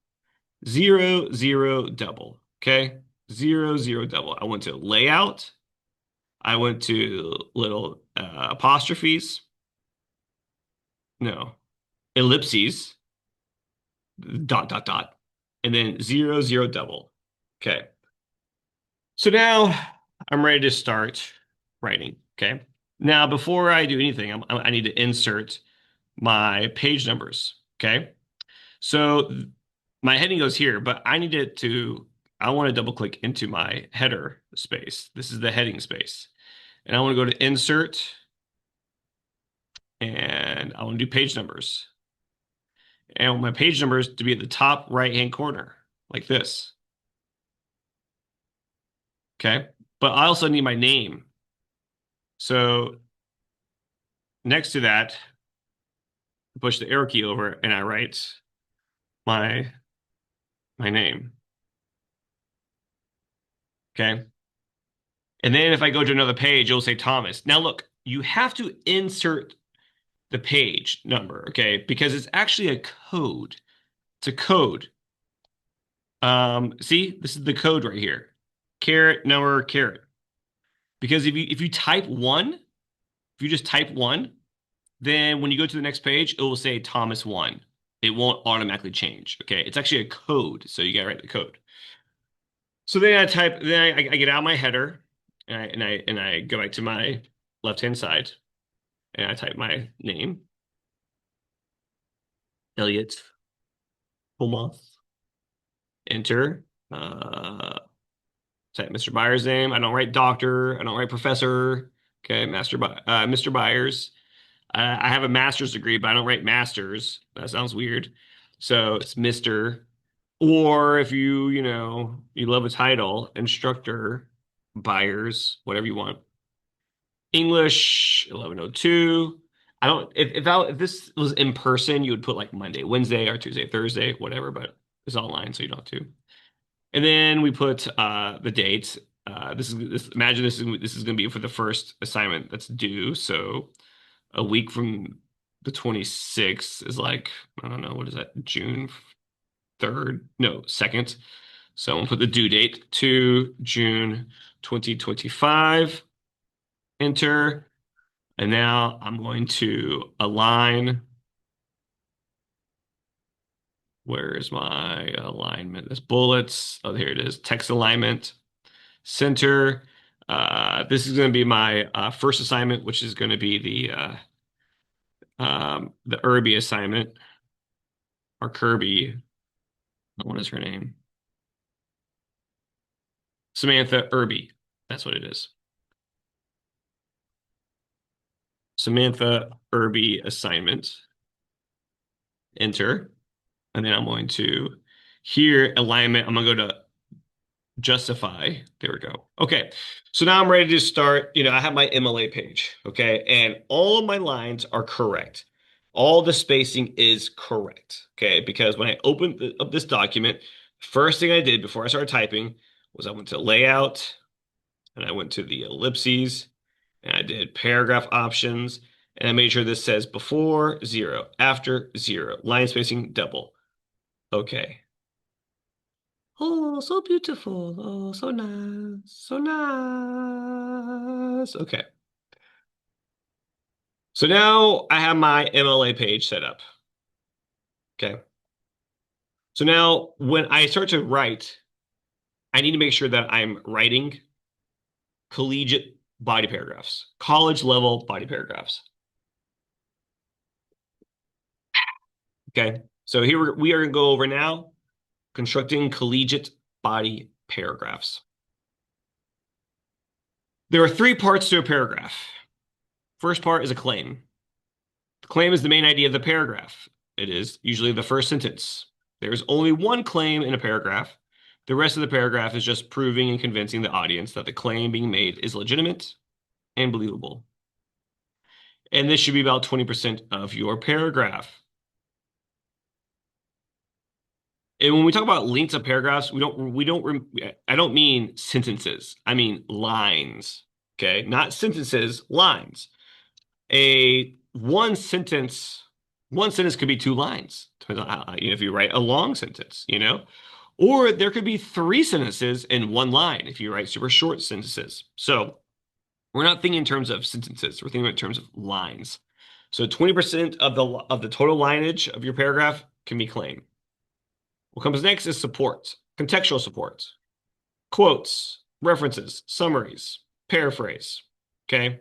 A: 0, 0, double. Okay? 0, 0, double. I went to layout. I went to little apostrophes, no, ellipses, dot, dot, dot, and then zero, zero, double. Okay. So now I'm ready to start writing. Okay. Now, before I do anything, I need to insert my page numbers. Okay. So my heading goes here, but I want to double click into my header space. This is the heading space. And I want to go to insert and I want to do page numbers. And I want my page numbers to be at the top right-hand corner, like this. Okay. But I also need my name. So next to that, I push the arrow key over and I write my my name. Okay. And then if I go to another page, it'll say Thomas. Now look, you have to insert the page number, okay? Because it's actually a code. It's a code. See, this is the code right here. Caret number caret. Because if you type one, if you just type one, then when you go to the next page, it will say Thomas one. It won't automatically change. Okay. It's actually a code. So you gotta write the code. So then I get out my header and I go back to my left-hand side and I type my name, Elliot Holmoth. Enter. Type Mr. Byers' name. I don't write doctor. I don't write professor. Okay, Mr. Byers. I have a master's degree, but I don't write masters. That sounds weird. So it's Mr. Or if you love a title, instructor, Byers, whatever you want. English 1102. I don't if this was in person, you would put like Monday, Wednesday, or Tuesday, Thursday, whatever, but it's online, so you don't have to. And then we put the date. Imagine this is going to be for the first assignment that's due. So a week from the 26th is like, I don't know, what is that? June 3rd? No, 2nd. So I'm gonna put the due date to June 2025. Enter. And now I'm going to align. Where is my alignment? This bullets. Oh, here it is. Text alignment. Center. This is going to be my first assignment, which is going to be the Irby assignment, or Kirby. What is her name? Samantha Irby. That's what it is. Samantha Irby assignment. Enter. And then I'm going to here alignment. I'm going to go to justify. There we go. Okay. So now I'm ready to start. I have my MLA page. Okay. And all of my lines are correct. All the spacing is correct. Okay. Because when I opened up this document, first thing I did before I started typing was I went to layout and I went to the ellipses and I did paragraph options and I made sure this says before zero, after zero, line spacing double. Okay. Oh, so beautiful. Oh, so nice. So nice. Okay. So now I have my MLA page set up. Okay. So now when I start to write, I need to make sure that I'm writing collegiate body paragraphs, college level body paragraphs. Okay. So here we are going to go over now constructing collegiate body paragraphs. There are three parts to a paragraph. First part is a claim. The claim is the main idea of the paragraph. It is usually the first sentence. There is only one claim in a paragraph. The rest of the paragraph is just proving and convincing the audience that the claim being made is legitimate and believable. And this should be about 20% of your paragraph. And when we talk about lengths of paragraphs, I don't mean sentences. I mean lines. Okay, not sentences, lines. One sentence could be two lines. Depends on how, if you write a long sentence, or there could be three sentences in one line if you write super short sentences. So We're not thinking in terms of sentences. We're thinking in terms of lines. So 20% of the total lineage of your paragraph can be claim. What comes next is support, contextual support, quotes, references, summaries, paraphrase. Okay.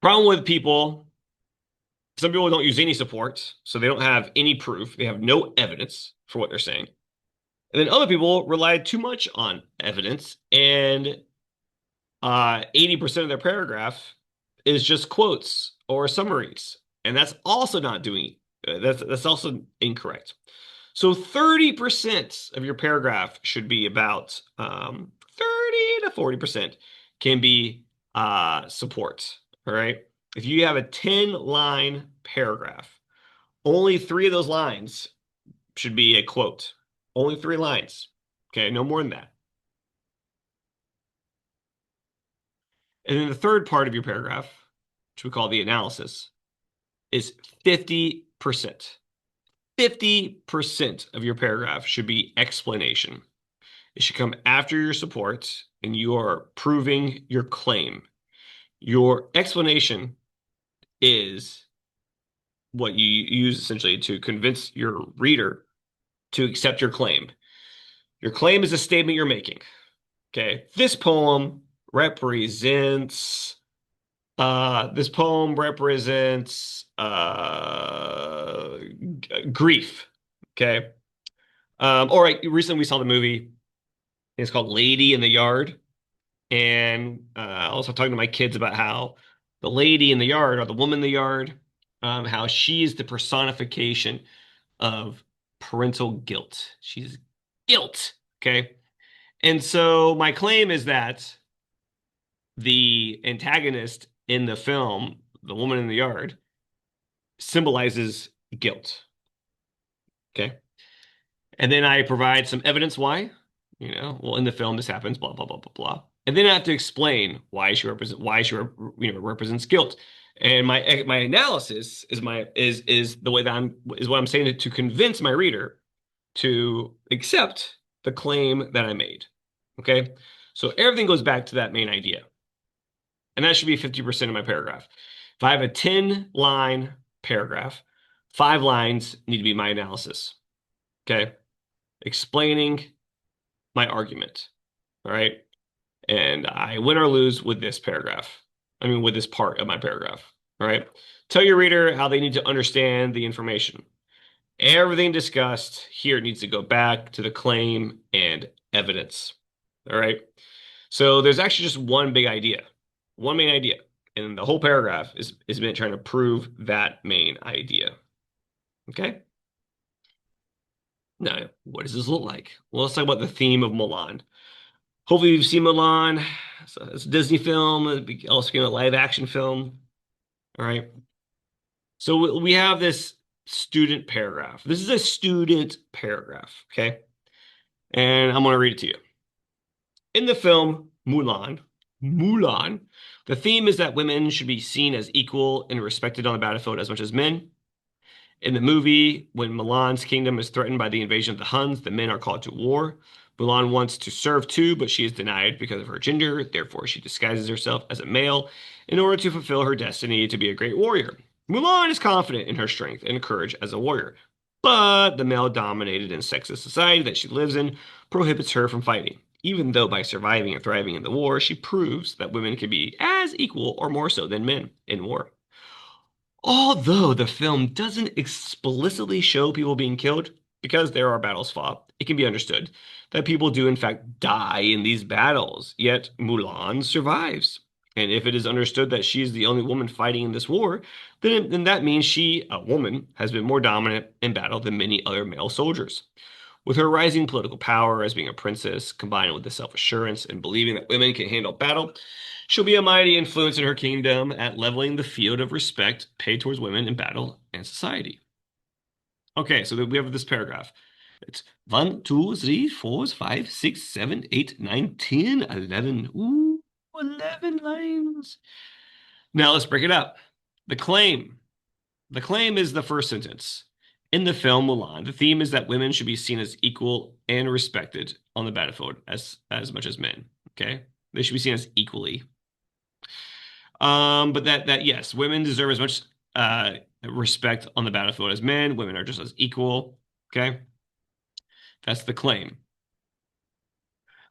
A: Problem with people, some people don't use any support, so they don't have any proof. They have no evidence for what they're saying. And then other people rely too much on evidence, and 80% of their paragraph is just quotes or summaries. And that's also not doing, that's also incorrect. So 30% of your paragraph should be about 30 to 40% can be support. All right. If you have a 10-line paragraph, only 3 of those lines should be a quote. Only 3 lines. Okay, no more than that. And then the third part of your paragraph, which we call the analysis, is 50%. 50% of your paragraph should be explanation. It should come after your support and you are proving your claim. Your explanation is what you use essentially to convince your reader to accept your claim. Your claim is a statement you're making. Okay, this poem represents grief. Okay. All right. Recently we saw the movie. It's called Lady in the Yard. And also talking to my kids about how the lady in the yard or the woman in the yard, how she is the personification of parental guilt. She's guilt. Okay. And so my claim is that the antagonist in the film, the woman in the yard, symbolizes guilt. Okay. And then I provide some evidence why, well, in the film this happens, blah, blah, blah, blah, blah. And then I have to explain why she represents guilt. And my analysis is the way that is what I'm saying to convince my reader to accept the claim that I made. Okay. So everything goes back to that main idea. And that should be 50% of my paragraph. If I have a 10-line paragraph, 5 lines need to be my analysis. Okay. Explaining my argument. All right. And I win or lose with this paragraph. With this part of my paragraph. All right. Tell your reader how they need to understand the information. Everything discussed here needs to go back to the claim and evidence. All right. So there's actually just one big idea, one main idea. And the whole paragraph is meant trying to prove that main idea. Okay. Now, what does this look like? Well, let's talk about the theme of Mulan. Hopefully you've seen Mulan. So it's a Disney film. It also became a live action film. All right. So we have this student paragraph. This is a student paragraph. Okay. And I'm going to read it to you. In the film Mulan, the theme is that women should be seen as equal and respected on the battlefield as much as men. In the movie, when Mulan's kingdom is threatened by the invasion of the Huns, the men are called to war. Mulan wants to serve too, but she is denied because of her gender. Therefore, she disguises herself as a male in order to fulfill her destiny to be a great warrior. Mulan is confident in her strength and courage as a warrior, but the male-dominated and sexist society that she lives in prohibits her from fighting. Even though by surviving and thriving in the war, she proves that women can be as equal or more so than men in war. Although the film doesn't explicitly show people being killed, because there are battles fought, it can be understood that people do in fact die in these battles, yet Mulan survives. And if it is understood that she is the only woman fighting in this war, then that means she, a woman, has been more dominant in battle than many other male soldiers. With her rising political power as being a princess, combined with the self-assurance and believing that women can handle battle, she'll be a mighty influence in her kingdom at leveling the field of respect paid towards women in battle and society. Okay, so we have this paragraph. It's 1, 2, 3, 4, 5, 6, 7, 8, 9, 10, 11. Ooh, 11 lines. Now let's break it up. The claim. The claim is the first sentence. In the film Mulan, the theme is that women should be seen as equal and respected on the battlefield as much as men. Okay? They should be seen as equally. But that yes, women deserve as much respect on the battlefield as men. Women are just as equal. Okay, that's the claim.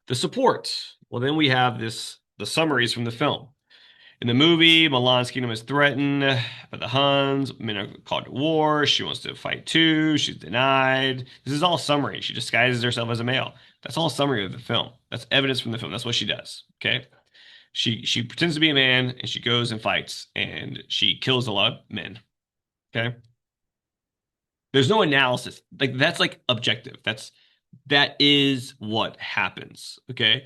A: The support. Well, then we have the summaries from the film. In the movie, Milan's kingdom is threatened by the Huns. Men are called to war. She wants to fight too. She's denied. This is all summary. She disguises herself as a male. That's all summary of the film. That's evidence from the film. That's what she does. Okay. She pretends to be a man and she goes and fights and she kills a lot of men. Okay. There's no analysis. Like that's like objective. That is what happens. Okay.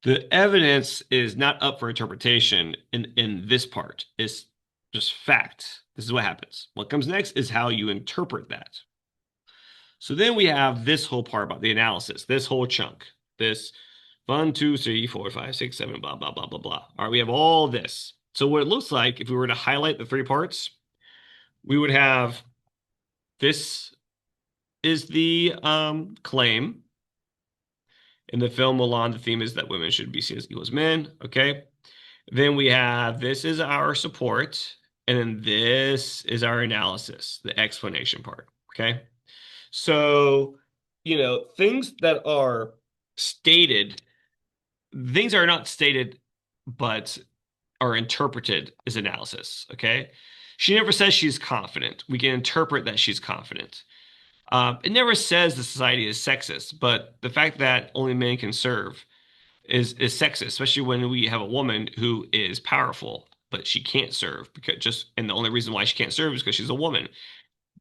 A: The evidence is not up for interpretation in this part. It's just fact. This is what happens. What comes next is how you interpret that. So then we have this whole part about the analysis, this whole chunk, this 1, 2, 3, 4, 5, 6, 7, blah, blah, blah, blah, blah. All right, we have all this. So what it looks like, if we were to highlight the three parts, we would have this is the claim. In the film Mulan, the theme is that women should be seen as equal as men. Okay. Then we have this is our support, and then this is our analysis, the explanation part. Okay. So, things that are stated, things are not stated, but are interpreted as analysis. Okay. She never says she's confident. We can interpret that she's confident. It never says the society is sexist, but the fact that only men can serve is sexist, especially when we have a woman who is powerful, but she can't serve and the only reason why she can't serve is because she's a woman.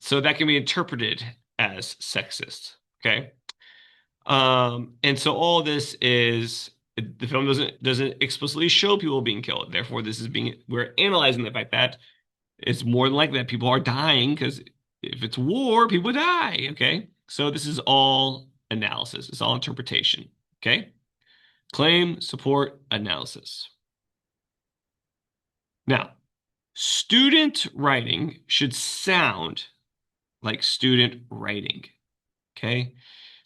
A: So that can be interpreted as sexist. Okay. And so all this is the film doesn't explicitly show people being killed. Therefore, we're analyzing the fact that it's more than likely that people are dying because if it's war, people die. Okay. So this is all analysis. It's all interpretation. Okay. Claim, support, analysis. Now, student writing should sound like student writing. Okay.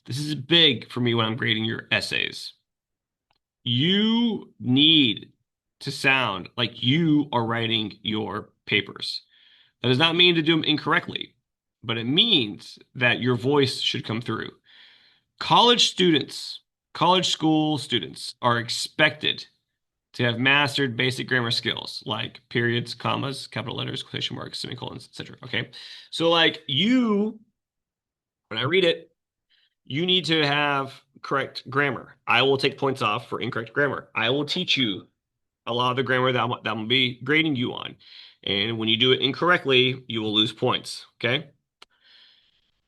A: This is big for me when I'm grading your essays. You need to sound like you are writing your papers. That does not mean to do them incorrectly, but it means that your voice should come through. College students, college school students are expected to have mastered basic grammar skills like periods, commas, capital letters, quotation marks, semicolons, etc. Okay. So when I read it, you need to have correct grammar. I will take points off for incorrect grammar. I will teach you a lot of the grammar that I'm gonna be grading you on. And when you do it incorrectly, you will lose points. Okay.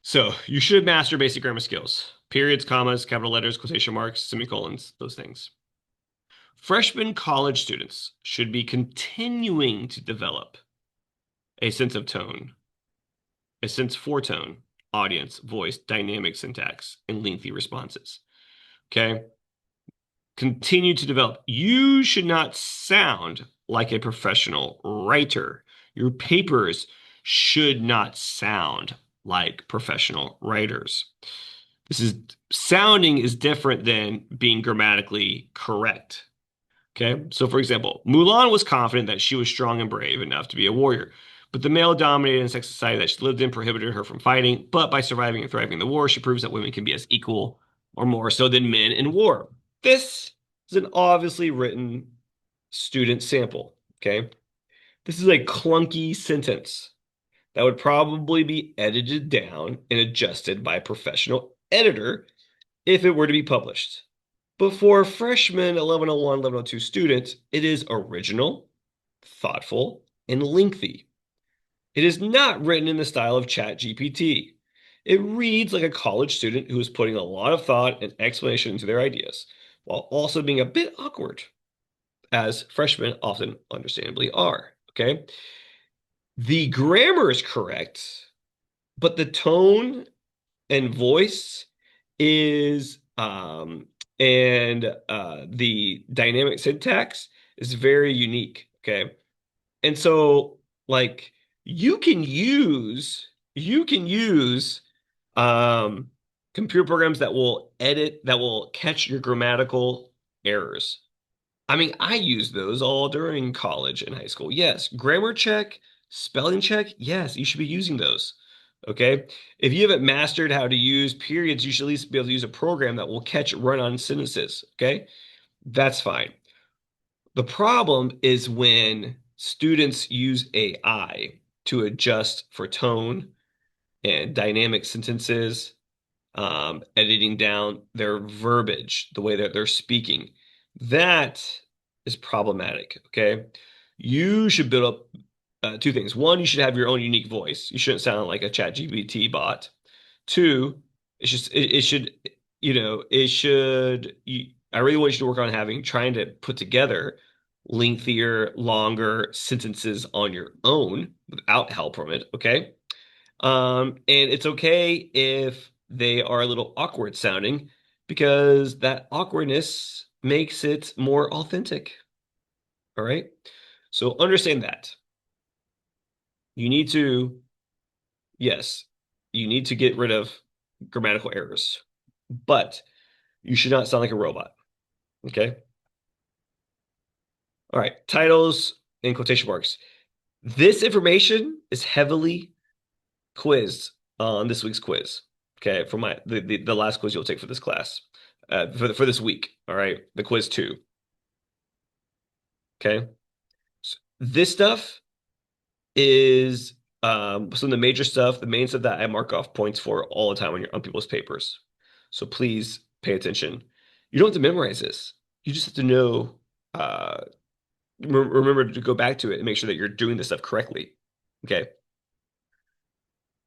A: So you should master basic grammar skills. Periods, commas, capital letters, quotation marks, semicolons, those things. Freshman college students should be continuing to develop a sense of tone, a sense for tone, audience, voice, dynamic syntax, and lengthy responses. Okay. Continue to develop. You should not sound like a professional writer. Your papers should not sound like professional writers. Sounding is different than being grammatically correct. Okay. So, for example, Mulan was confident that she was strong and brave enough to be a warrior, but the male dominated and sex society that she lived in prohibited her from fighting. But by surviving and thriving in the war, she proves that women can be as equal or more so than men in war. This is an obviously written student sample. Okay. This is a clunky sentence that would probably be edited down and adjusted by a professional editor if it were to be published. But for a freshman 1101, 1102 student, it is original, thoughtful, and lengthy. It is not written in the style of ChatGPT. It reads like a college student who is putting a lot of thought and explanation into their ideas, while also being a bit awkward, as freshmen often understandably are. Okay. The grammar is correct, but the tone and voice is and the dynamic syntax is very unique. Okay. And so like you can use um computer programs that will catch your grammatical errors. I mean, I used those all during college and high school. Yes, grammar check, spelling check. Yes, you should be using those. Okay. If you haven't mastered how to use periods, you should at least be able to use a program that will catch run-on sentences. Okay. That's fine. The problem is when students use AI to adjust for tone and dynamic sentences, editing down their verbiage, the way that they're speaking. That is problematic. Okay. You should build up two things. One, you should have your own unique voice. You shouldn't sound like a chat GPT bot. Two, it should, I really want you to work on trying to put together lengthier, longer sentences on your own without help from it. Okay. And it's okay if they are a little awkward sounding because that awkwardness makes it more authentic. All right. So understand that. You need to, yes, you need to get rid of grammatical errors, but you should not sound like a robot. Okay. All right. Titles and quotation marks. This information is heavily quizzed on this week's quiz. Okay, for the last quiz you'll take for this class, for this week. All right, the quiz two. Okay, so this stuff is some of the major stuff, the main stuff that I mark off points for all the time on people's papers. So please pay attention. You don't have to memorize this. You just have to know. Uh, remember to go back to it and make sure that you're doing this stuff correctly. Okay.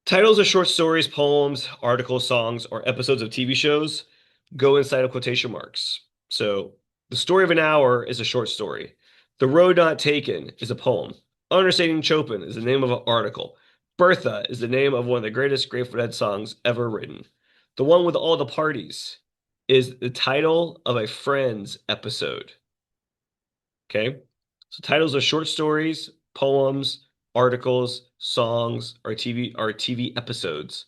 A: Titles of short stories, poems, articles, songs, or episodes of TV shows go inside of quotation marks. So, The Story of an Hour is a short story. The Road Not Taken is a poem. Understanding Chopin is the name of an article. Bertha is the name of one of the greatest Grateful Dead songs ever written. The One with All the Parties is the title of a Friends episode. Okay? So titles of short stories, poems, articles, songs, or TV episodes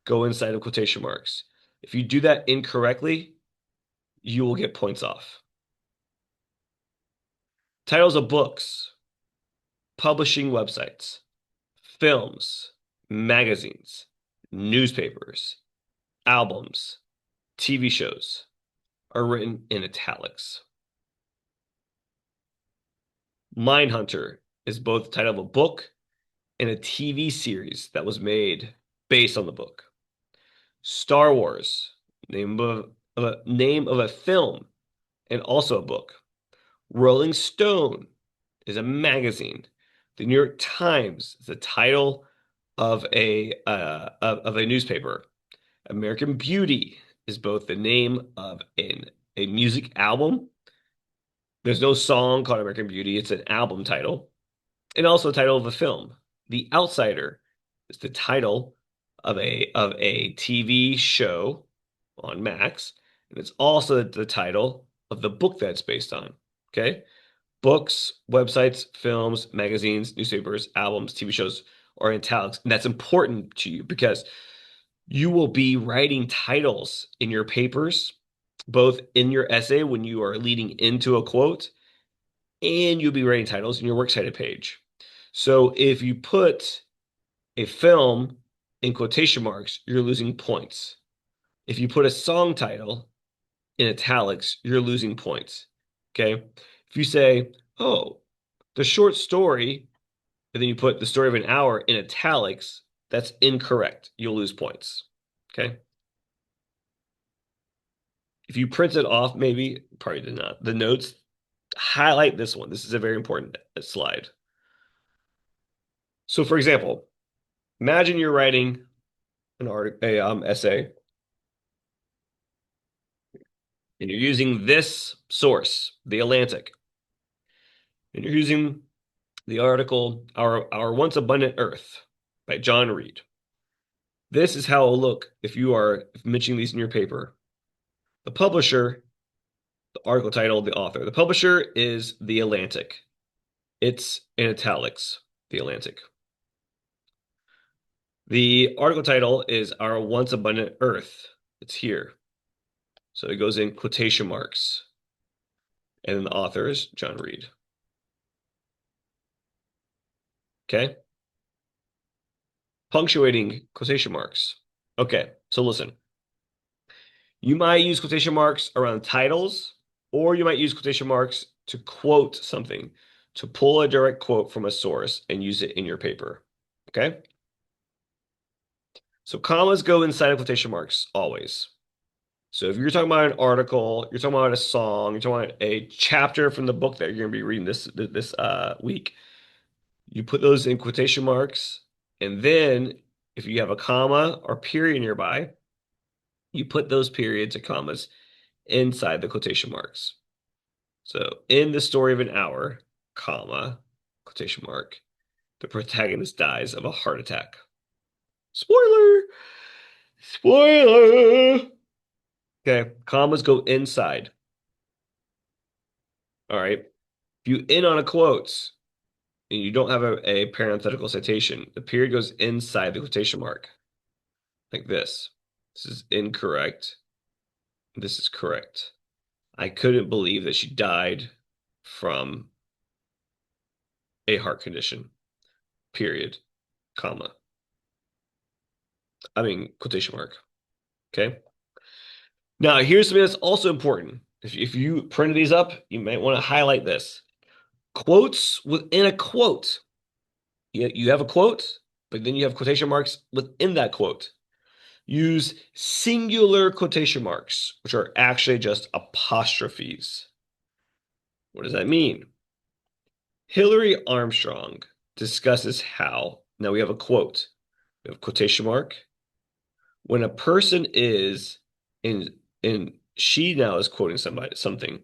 A: go inside of quotation marks. If you do that incorrectly, you will get points off. Titles of books, publishing websites, films, magazines, newspapers, albums, TV shows are written in italics. Mindhunter is both the title of a book and a TV series that was made based on the book. Star Wars, name of a film and also a book. Rolling Stone is a magazine. The New York Times is the title of a newspaper. American Beauty is both the name of a music album. There's no song called American Beauty, it's an album title, and also the title of a film. The Outsider is the title of a TV show on Max, and it's also the title of the book that it's based on. Okay? Books, websites, films, magazines, newspapers, albums, TV shows are in italics. And that's important to you because you will be writing titles in your papers, both in your essay when you are leading into a quote, and you'll be writing titles in your works cited page. So if you put a film in quotation marks, you're losing points. If you put a song title in italics, you're losing points. Okay? If you say, oh, the short story, and then you put the story of an hour in italics, that's incorrect. You'll lose points. Okay? If you print it off, maybe, probably did not. The notes, highlight this one. This is a very important slide. So, for example, imagine you're writing an essay, and you're using this source, The Atlantic, and you're using the article Our Once Abundant Earth by John Reed. This is how it'll look if you are mentioning these in your paper. The publisher, the article title, the author. The publisher is The Atlantic. It's in italics, The Atlantic. The article title is Our Once Abundant Earth. It's here. So it goes in quotation marks. And then the author is John Reed. Okay? Punctuating quotation marks. Okay, so listen. You might use quotation marks around titles, or you might use quotation marks to quote something, to pull a direct quote from a source and use it in your paper. Okay? So commas go inside of quotation marks always. So if you're talking about an article, you're talking about a song, you're talking about a chapter from the book that you're going to be reading this week, you put those in quotation marks, and then if you have a comma or period nearby, you put those periods or commas inside the quotation marks. So in the story of an hour, comma, quotation mark, the protagonist dies of a heart attack. Spoiler! Spoiler! Okay, commas go inside. All right. If you in on a quote and you don't have a parenthetical citation, the period goes inside the quotation mark, like this. This is incorrect. This is correct. I couldn't believe that she died from a heart condition. Period. Comma. I mean, quotation mark. Okay. Now, here's something that's also important. If you printed these up, you might want to highlight this. Quotes within a quote. You have a quote, but then you have quotation marks within that quote. Use singular quotation marks, which are actually just apostrophes. What does that mean? Hillary Armstrong discusses how, now we have a quote, we have quotation mark. When a person is in she now is quoting something.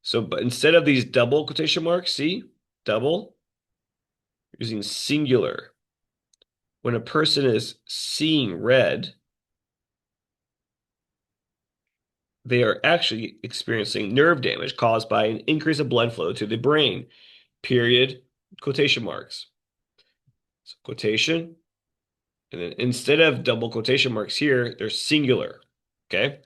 A: So, but instead of these double quotation marks, see, double, using singular. When a person is seeing red, they are actually experiencing nerve damage caused by an increase of blood flow to the brain. Period, quotation marks. So quotation, and then instead of double quotation marks here, they're singular. Okay.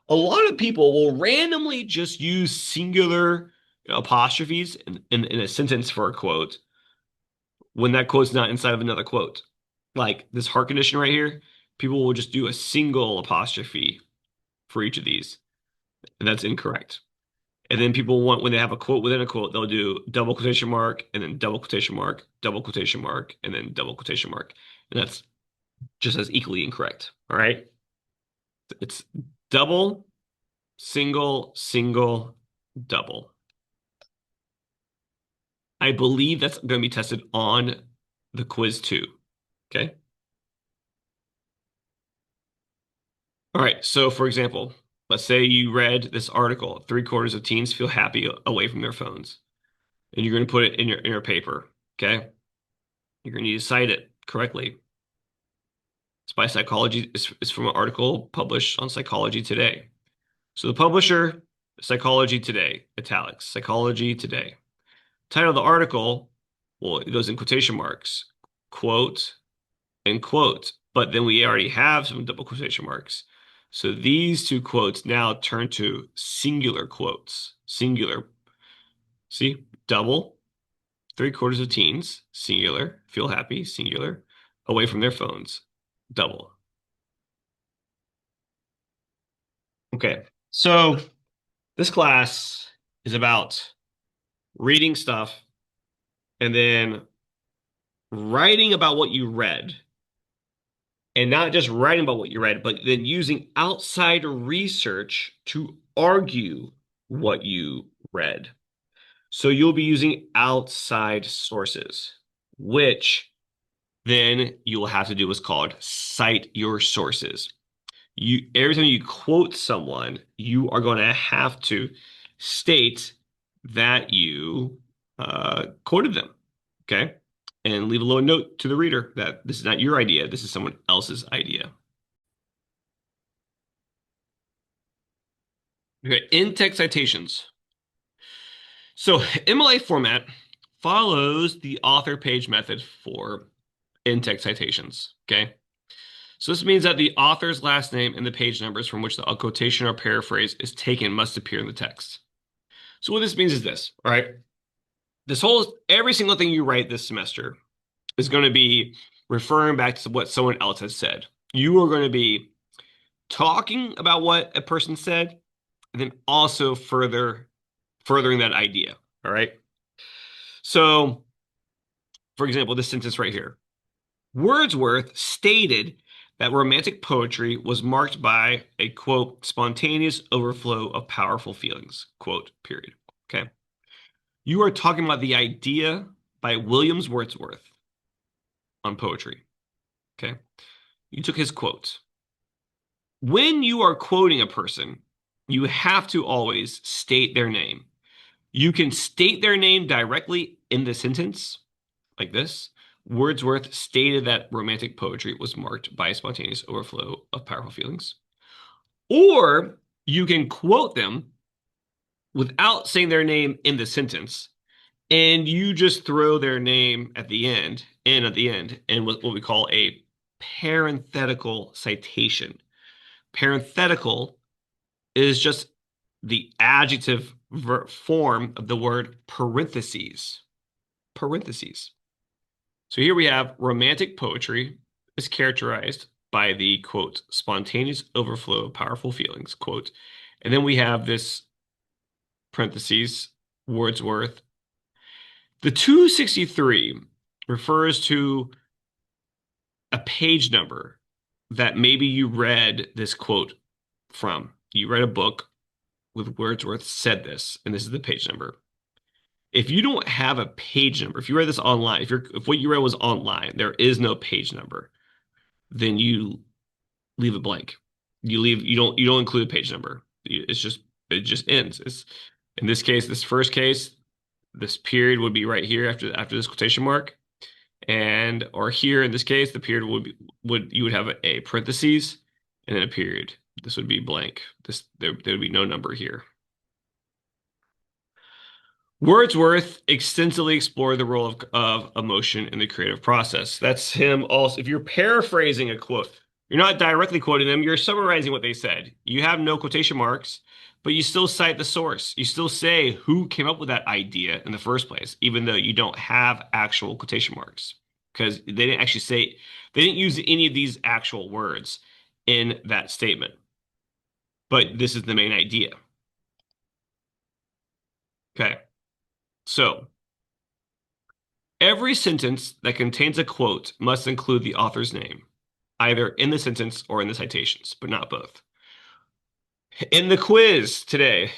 A: A lot of people will randomly just use singular apostrophes in a sentence for a quote when that quote's not inside of another quote. Like this heart condition right here, people will just do a single apostrophe for each of these, and that's incorrect. And then people want, when they have a quote within a quote, they'll do double quotation mark and then double quotation mark, double quotation mark, and then double quotation mark. And that's just as equally incorrect. All right. It's double, single, single, double. I believe that's going to be tested on the quiz too. Okay. All right. So, for example, let's say you read this article, three-quarters of teens feel happy away from their phones, and you're going to put it in your paper. Okay. You're going to need to cite it correctly. It's by Psychology. It's from an article published on Psychology Today. So the publisher, Psychology Today, italics, Psychology Today. Title of the article, well, it goes in quotation marks, quote and quote, but then we already have some double quotation marks. So these two quotes now turn to singular quotes. Singular. See, double, three-quarters of teens, singular, feel happy, singular, away from their phones, double. Okay, so this class is about reading stuff and then writing about what you read. And not just writing about what you read, but then using outside research to argue what you read. So you'll be using outside sources, which then you will have to do what's called cite your sources. Every time you quote someone, you are going to have to state that you quoted them. Okay. And leave a little note to the reader that this is not your idea, this is someone else's idea. Okay, in-text citations. So MLA format follows the author page method for in-text citations. Okay. So this means that the author's last name and the page numbers from which the quotation or paraphrase is taken must appear in the text. So what this means is this, all right? Every single thing you write this semester is going to be referring back to what someone else has said. You are going to be talking about what a person said, and then also furthering that idea. All right. So, for example, this sentence right here. Wordsworth stated that romantic poetry was marked by a quote, spontaneous overflow of powerful feelings, quote, period. Okay. You are talking about the idea by Williams Wordsworth on poetry. Okay. You took his quote. When you are quoting a person, you have to always state their name. You can state their name directly in the sentence, like this. Wordsworth stated that romantic poetry was marked by a spontaneous overflow of powerful feelings. Or you can quote them without saying their name in the sentence, and you just throw their name at the end, and what we call a parenthetical citation. Parenthetical is just the adjective form of the word parentheses. Parentheses. So here we have romantic poetry is characterized by the quote, spontaneous overflow of powerful feelings, quote. And then we have this parentheses, Wordsworth. The 263 refers to a page number that maybe you read this quote from. You read a book with Wordsworth said this, and this is the page number. If you don't have a page number, if you read this online, if what you read was online, there is no page number, then you leave it blank. You don't include a page number. It just ends. It's in this case, this first case, this period would be right here after this quotation mark. And or here in this case, the period would you would have a parentheses and then a period. This would be blank. There would be no number here. Wordsworth extensively explored the role of emotion in the creative process. That's him also. If you're paraphrasing a quote, you're not directly quoting them, you're summarizing what they said. You have no quotation marks, but you still cite the source. You still say who came up with that idea in the first place, even though you don't have actual quotation marks. Because they didn't use any of these actual words in that statement. But this is the main idea. Okay. So, every sentence that contains a quote must include the author's name, either in the sentence or in the citations, but not both. In the quiz today,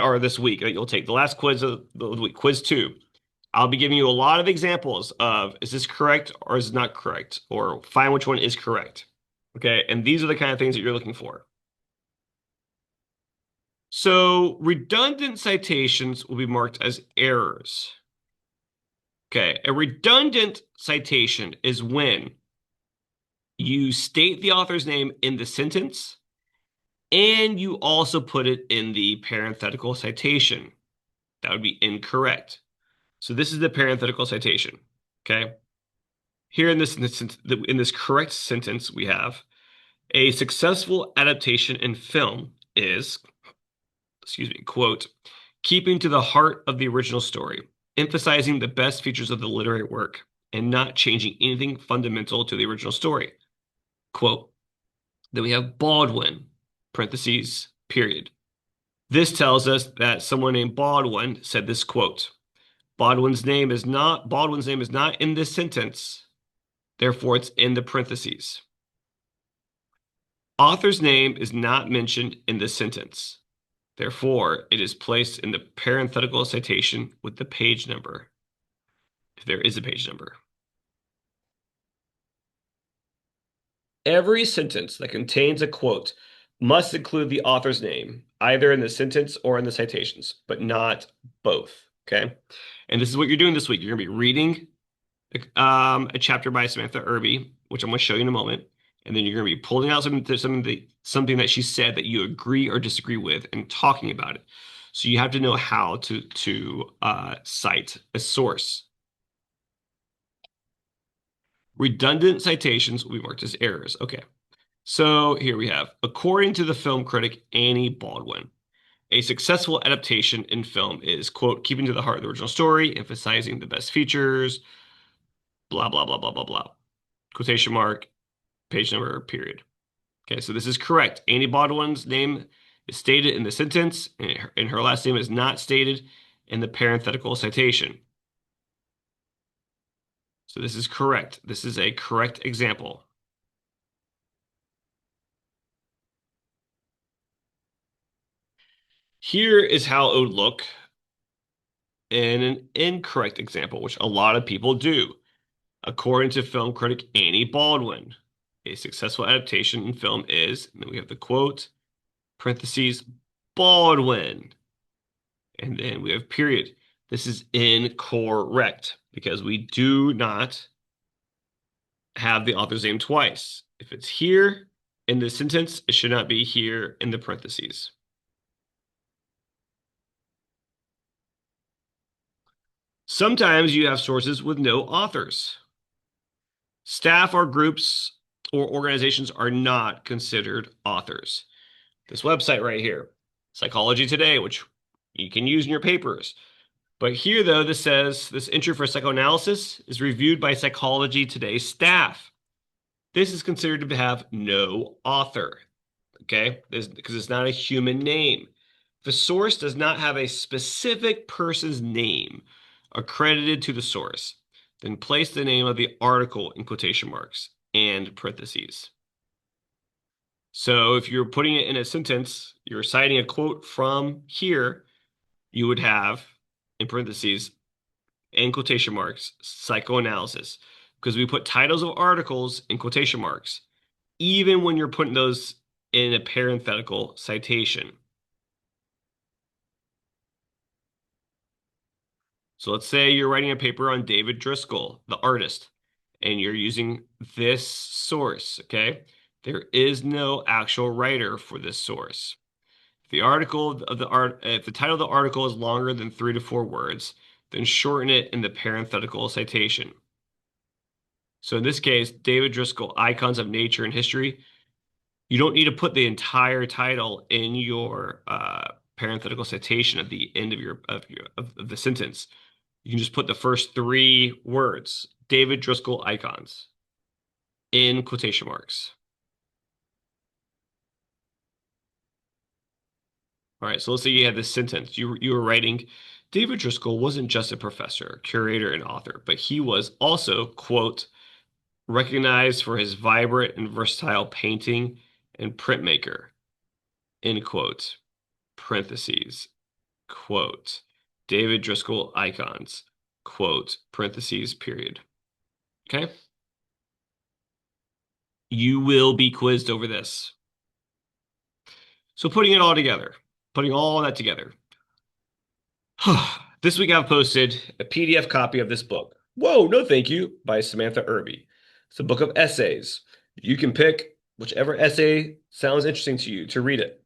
A: or this week that you'll take, the last quiz of the week, quiz two, I'll be giving you a lot of examples of is this correct or is it not correct, or find which one is correct. Okay, and these are the kind of things that you're looking for. So redundant citations will be marked as errors. Okay, a redundant citation is when you state the author's name in the sentence and you also put it in the parenthetical citation. That would be incorrect. So this is the parenthetical citation. Okay. Here in this correct sentence, we have a successful adaptation in film is, quote, keeping to the heart of the original story, emphasizing the best features of the literary work and not changing anything fundamental to the original story. Quote. Then we have Baldwin, parentheses, period. This tells us that someone named Baldwin said this quote. Baldwin's name is not in this sentence. Therefore, it's in the parentheses. Author's name is not mentioned in this sentence. Therefore, it is placed in the parenthetical citation with the page number, if there is a page number. Every sentence that contains a quote must include the author's name, either in the sentence or in the citations, but not both. Okay. And this is what you're doing this week. You're going to be reading a chapter by Samantha Irby, which I'm going to show you in a moment. And then you're going to be pulling out something that she said that you agree or disagree with and talking about it. So you have to know how to cite a source. Redundant citations will be marked as errors. Okay. So here we have, according to the film critic Annie Baldwin, A successful adaptation in film is, quote, keeping to the heart of the original story, emphasizing the best features, blah, blah, blah, blah, blah, blah. Quotation mark, page number, period. Okay, so this is correct. Annie Baldwin's name is stated in the sentence, and her last name is not stated in the parenthetical citation. So this is correct. This is a correct example. Here is how it would look in an incorrect example, which a lot of people do. According to film critic Annie Baldwin, a successful adaptation in film is, and then we have the quote, parentheses, Baldwin, and then we have period. This is incorrect because we do not have the author's name twice. If it's here in the sentence, it should not be here in the parentheses. Sometimes you have sources with no authors. Staff or groups or organizations are not considered authors. This website right here, Psychology Today, which you can use in your papers. But here, though, this says this entry for psychoanalysis is reviewed by Psychology Today staff. This is considered to have no author, okay? Because it's not a human name. If a source does not have a specific person's name accredited to the source, then place the name of the article in quotation marks and parentheses. So if you're putting it in a sentence, you're citing a quote from here, you would have in parentheses and quotation marks psychoanalysis, because we put titles of articles in quotation marks, even when you're putting those in a parenthetical citation. So let's say you're writing a paper on David Driscoll, the artist, and you're using this source, okay? There is no actual writer for this source. If the article of the art, if the title of the article is longer than 3 to 4 words, then shorten it in the parenthetical citation. So in this case, David Driscoll, Icons of Nature and History, you don't need to put the entire title in your parenthetical citation at the end of of the sentence. You can just put the first 3 words, David Driscoll Icons, in quotation marks. All right, so let's say you had this sentence. You were writing, David Driscoll wasn't just a professor, curator, and author, but he was also, quote, recognized for his vibrant and versatile painting and printmaker, end quote, parentheses, quote, David Driscoll Icons, quote, parentheses, period. Okay? You will be quizzed over this. So putting all that together. This week I've posted a PDF copy of this book. Whoa, no thank you, by Samantha Irby. It's a book of essays. You can pick whichever essay sounds interesting to you to read it.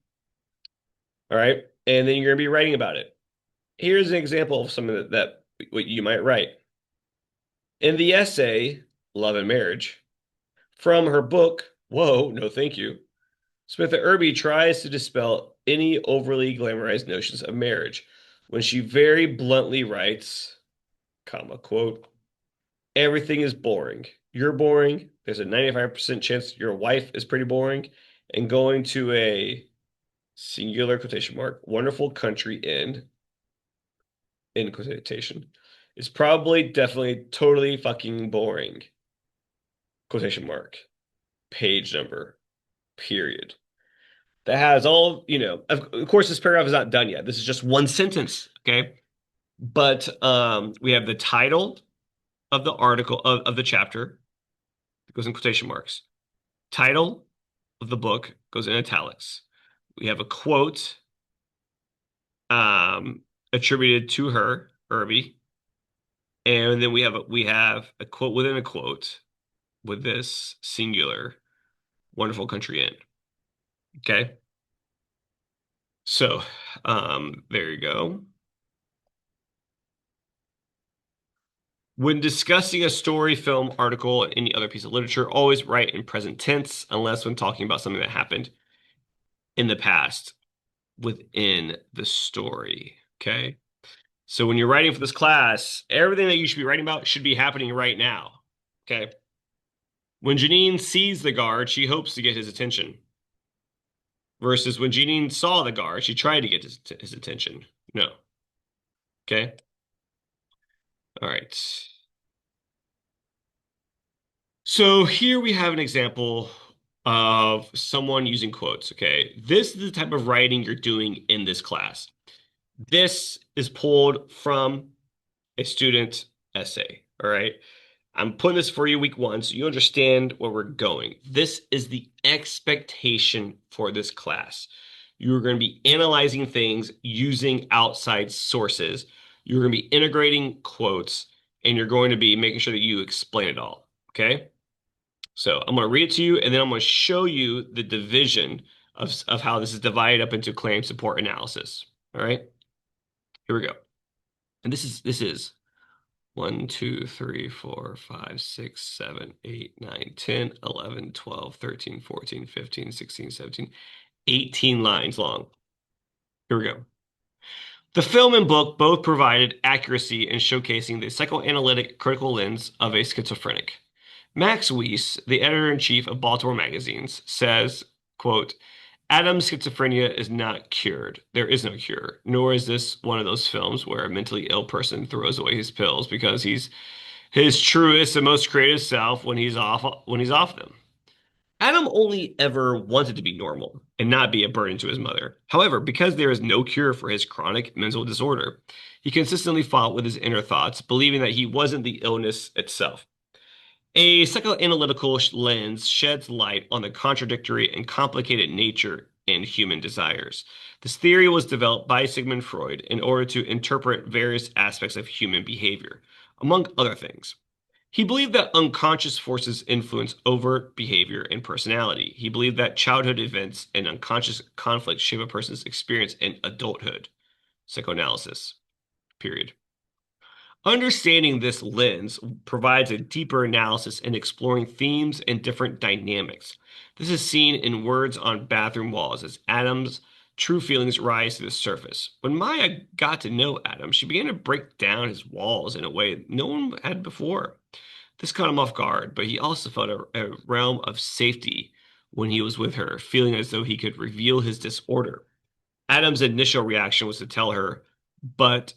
A: All right? And then you're going to be writing about it. Here's an example of something that what you might write. In the essay, Love and Marriage, from her book, Whoa, no thank you, Samantha Irby tries to dispel any overly glamorized notions of marriage when she very bluntly writes, comma, quote, everything is boring. You're boring. There's a 95% chance your wife is pretty boring. And going to a singular quotation mark, wonderful country inn, in quotation, is probably definitely totally fucking boring. Quotation mark. Page number. Period. That has all, of course, this paragraph is not done yet. This is just one sentence, okay? But we have the title of the article of the chapter. It goes in quotation marks. Title of the book goes in italics. We have a quote attributed to her, Irby, and then we have a quote within a quote with this singular wonderful country inn. Okay. So, there you go. When discussing a story, film, article, and any other piece of literature, always write in present tense, unless when talking about something that happened in the past. within the story. Okay. So when you're writing for this class, everything that you should be writing about should be happening right now. Okay. When Janine sees the guard, she hopes to get his attention. Versus when Janine saw the guard, she tried to get his attention. No. Okay. All right. So here we have an example of someone using quotes. Okay. This is the type of writing you're doing in this class. This is pulled from a student essay. All right. I'm putting this for you week one so you understand where we're going. This is the expectation for this class. You're going to be analyzing things using outside sources. You're going to be integrating quotes, and you're going to be making sure that you explain it all. Okay? So I'm going to read it to you, and then I'm going to show you the division of how this is divided up into claim support analysis. All right? Here we go. And this is 1, 2, 3, 4, 5, 6, 7, 8, 9, 10, 11, 12, 13, 14, 15, 16, 17, 18 lines long. Here we go. The film and book both provided accuracy in showcasing the psychoanalytic critical lens of a schizophrenic. Max Weiss, the editor-in-chief of Baltimore Magazines, says, quote, Adam's schizophrenia is not cured. There is no cure, nor is this one of those films where a mentally ill person throws away his pills because he's his truest and most creative self when he's off them. Adam only ever wanted to be normal and not be a burden to his mother. However, because there is no cure for his chronic mental disorder, he consistently fought with his inner thoughts, believing that he wasn't the illness itself. A psychoanalytical lens sheds light on the contradictory and complicated nature in human desires. This theory was developed by Sigmund Freud in order to interpret various aspects of human behavior, among other things. He believed that unconscious forces influence overt behavior and personality. He believed that childhood events and unconscious conflict shape a person's experience in adulthood. Psychoanalysis. Period. Understanding this lens provides a deeper analysis in exploring themes and different dynamics. This is seen in words on bathroom walls as Adam's true feelings rise to the surface. When Maya got to know Adam, she began to break down his walls in a way no one had before. This caught him off guard, but he also felt a realm of safety when he was with her, feeling as though he could reveal his disorder. Adam's initial reaction was to tell her, but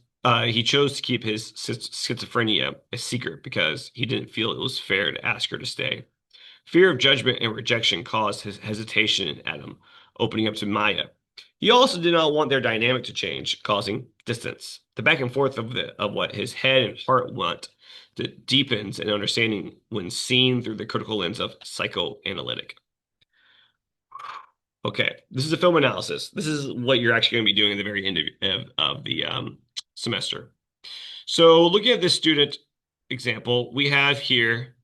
A: he chose to keep his schizophrenia a secret because he didn't feel it was fair to ask her to stay. Fear of judgment and rejection caused his hesitation in Adam, opening up to Maya. He also did not want their dynamic to change, causing distance. The back and forth of what his head and heart want that deepens in understanding when seen through the critical lens of psychoanalytic. Okay, this is a film analysis. This is what you're actually going to be doing at the very end of the semester. So looking at this student example, we have here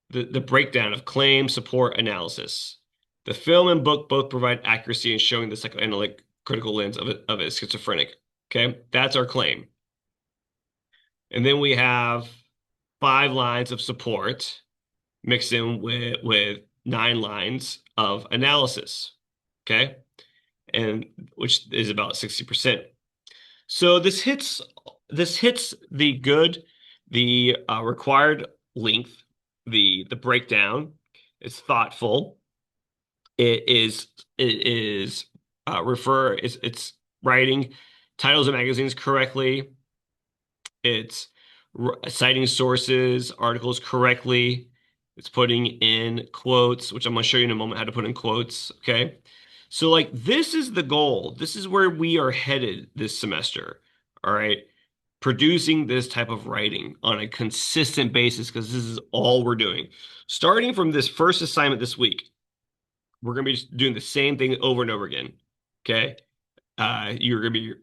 A: the breakdown of claim support analysis. The film and book both provide accuracy in showing the psychoanalytic critical lens of a schizophrenic. Okay, that's our claim. And then we have 5 lines of support mixed in with 9 lines of analysis. Okay, and which is about 60%. So this hits the required length, the breakdown. It's thoughtful. It's writing titles of magazines correctly. It's citing sources, articles correctly. It's putting in quotes, which I'm going to show you in a moment how to put in quotes. Okay. So, like, this is the goal. This is where we are headed this semester. All right. Producing this type of writing on a consistent basis because this is all we're doing. Starting from this first assignment this week, we're going to be doing the same thing over and over again. Okay. You're going to be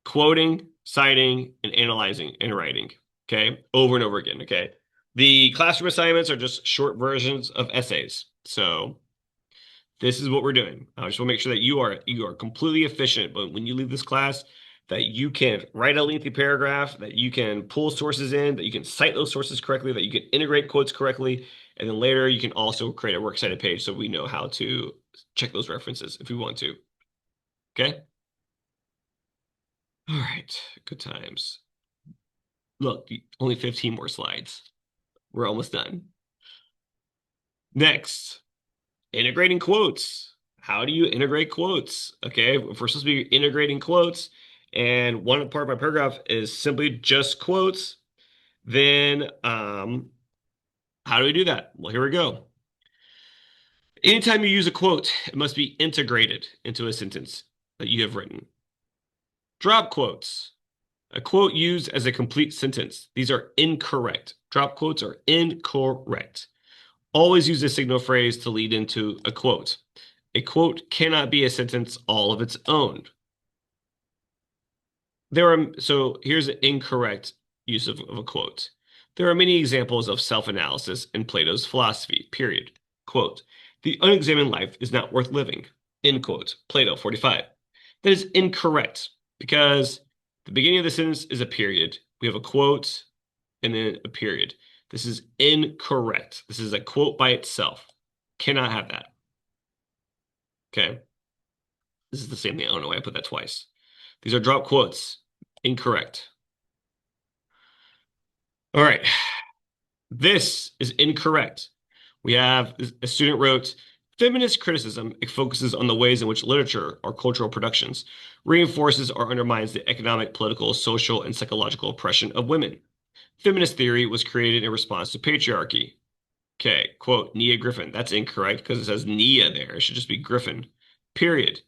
A: quoting, citing, and analyzing and writing. Okay. Over and over again. Okay. The classroom assignments are just short versions of essays. So this is what we're doing. I just want to make sure that you are completely efficient, but when you leave this class, that you can write a lengthy paragraph, that you can pull sources in, that you can cite those sources correctly, that you can integrate quotes correctly, and then later you can also create a works cited page so we know how to check those references if we want to. Okay? All right, good times. Look, only 15 more slides. We're almost done. Next, integrating quotes. How do you integrate quotes? Okay, if we're supposed to be integrating quotes, and one part of my paragraph is simply just quotes, then how do we do that? Well, here we go. Anytime you use a quote, it must be integrated into a sentence that you have written. Drop quotes. A quote used as a complete sentence. These are incorrect. Drop quotes are incorrect. Always use a signal phrase to lead into a quote. A quote cannot be a sentence all of its own. So here's an incorrect use of a quote. There are many examples of self-analysis in Plato's philosophy, period. Quote, the unexamined life is not worth living. End quote. Plato 45. That is incorrect because the beginning of the sentence is a period. We have a quote and then a period. This is incorrect. This is a quote by itself. Cannot have that. Okay. This is the same thing. I don't know why I put that twice. These are drop quotes. Incorrect. All right. This is incorrect. We have a student wrote, feminist criticism focuses on the ways in which literature or cultural productions reinforces or undermines the economic, political, social, and psychological oppression of women. Feminist theory was created in response to patriarchy. Okay, quote, Nia Griffin. That's incorrect because it says Nia there. It should just be Griffin. Period.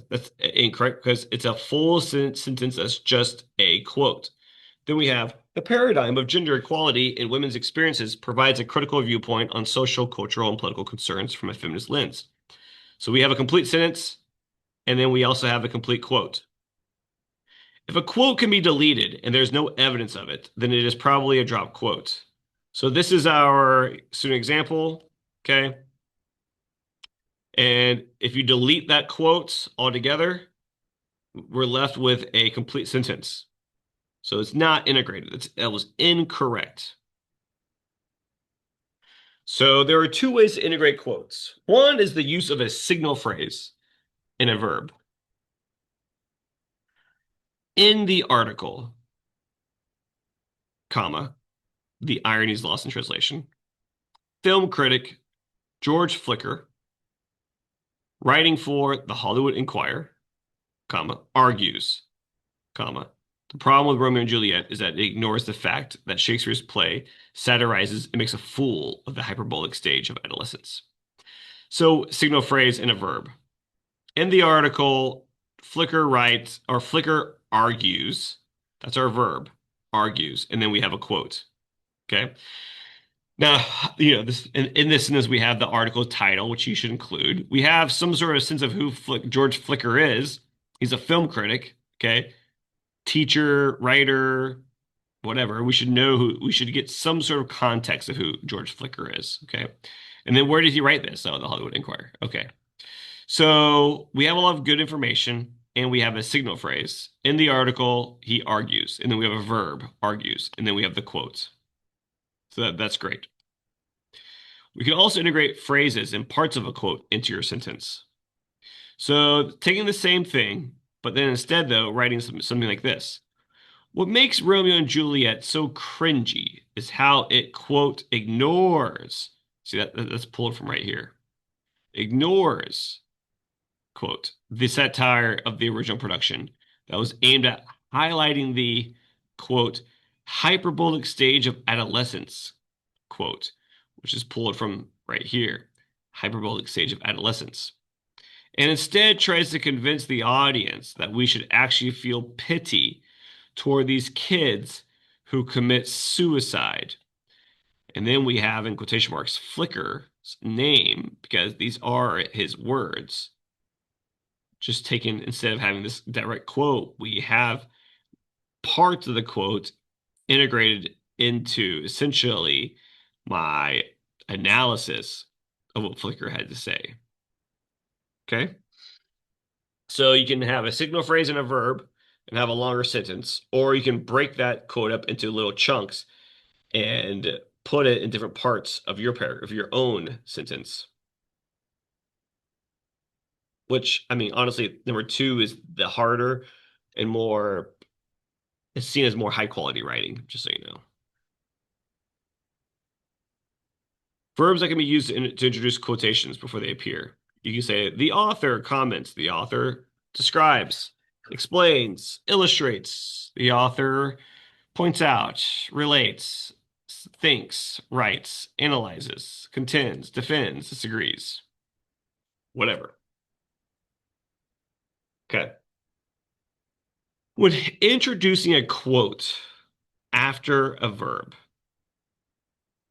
A: That's incorrect because it's a full sentence that's just a quote. Then we have the paradigm of gender equality in women's experiences provides a critical viewpoint on social, cultural, and political concerns from a feminist lens. So we have a complete sentence, and then we also have a complete quote. If a quote can be deleted and there's no evidence of it, then it is probably a drop quote. So this is our student example, okay? And if you delete that quote altogether, we're left with a complete sentence. So it's not integrated. That was incorrect. So there are two ways to integrate quotes. One is the use of a signal phrase in a verb. In the article, comma, the irony is lost in translation. Film critic George Flicker, writing for the Hollywood Inquirer, comma, argues, comma, the problem with Romeo and Juliet is that it ignores the fact that Shakespeare's play satirizes and makes a fool of the hyperbolic stage of adolescence. So, signal phrase in a verb. In the article, Flicker writes, or Flicker argues, that's our verb, argues, and then we have a quote. Okay. Now, this in this sentence, we have the article title, which you should include. We have some sort of sense of who George Flicker is. He's a film critic, okay? Teacher, writer, whatever. We should know we should get some sort of context of who George Flicker is, okay? And then where did he write this? Oh, the Hollywood Inquirer. Okay. So we have a lot of good information and we have a signal phrase. In the article, he argues, and then we have a verb, argues, and then we have the quotes. So that's great. We can also integrate phrases and parts of a quote into your sentence. So taking the same thing, but then instead, though, writing something like this. What makes Romeo and Juliet so cringy is how it, quote, ignores. See, that's pulled from right here. Ignores, quote, the satire of the original production that was aimed at highlighting the, quote, hyperbolic stage of adolescence, quote, which is pulled from right here, hyperbolic stage of adolescence, and instead tries to convince the audience that we should actually feel pity toward these kids who commit suicide. And then we have, in quotation marks, Flicker's name, because these are his words. Just taken, instead of having this direct quote, we have parts of the quote integrated into essentially my analysis of what Flicker had to say. Okay? So you can have a signal phrase and a verb and have a longer sentence, or you can break that quote up into little chunks and put it in different parts of your paragraph, of your own sentence. which I mean, honestly, number two is the harder and more, it's seen as more high quality writing, just so you know. Verbs that can be used to introduce quotations before they appear. You can say, the author comments, the author describes, explains, illustrates, the author points out, relates, thinks, writes, analyzes, contends, defends, disagrees, whatever. Okay. When introducing a quote after a verb,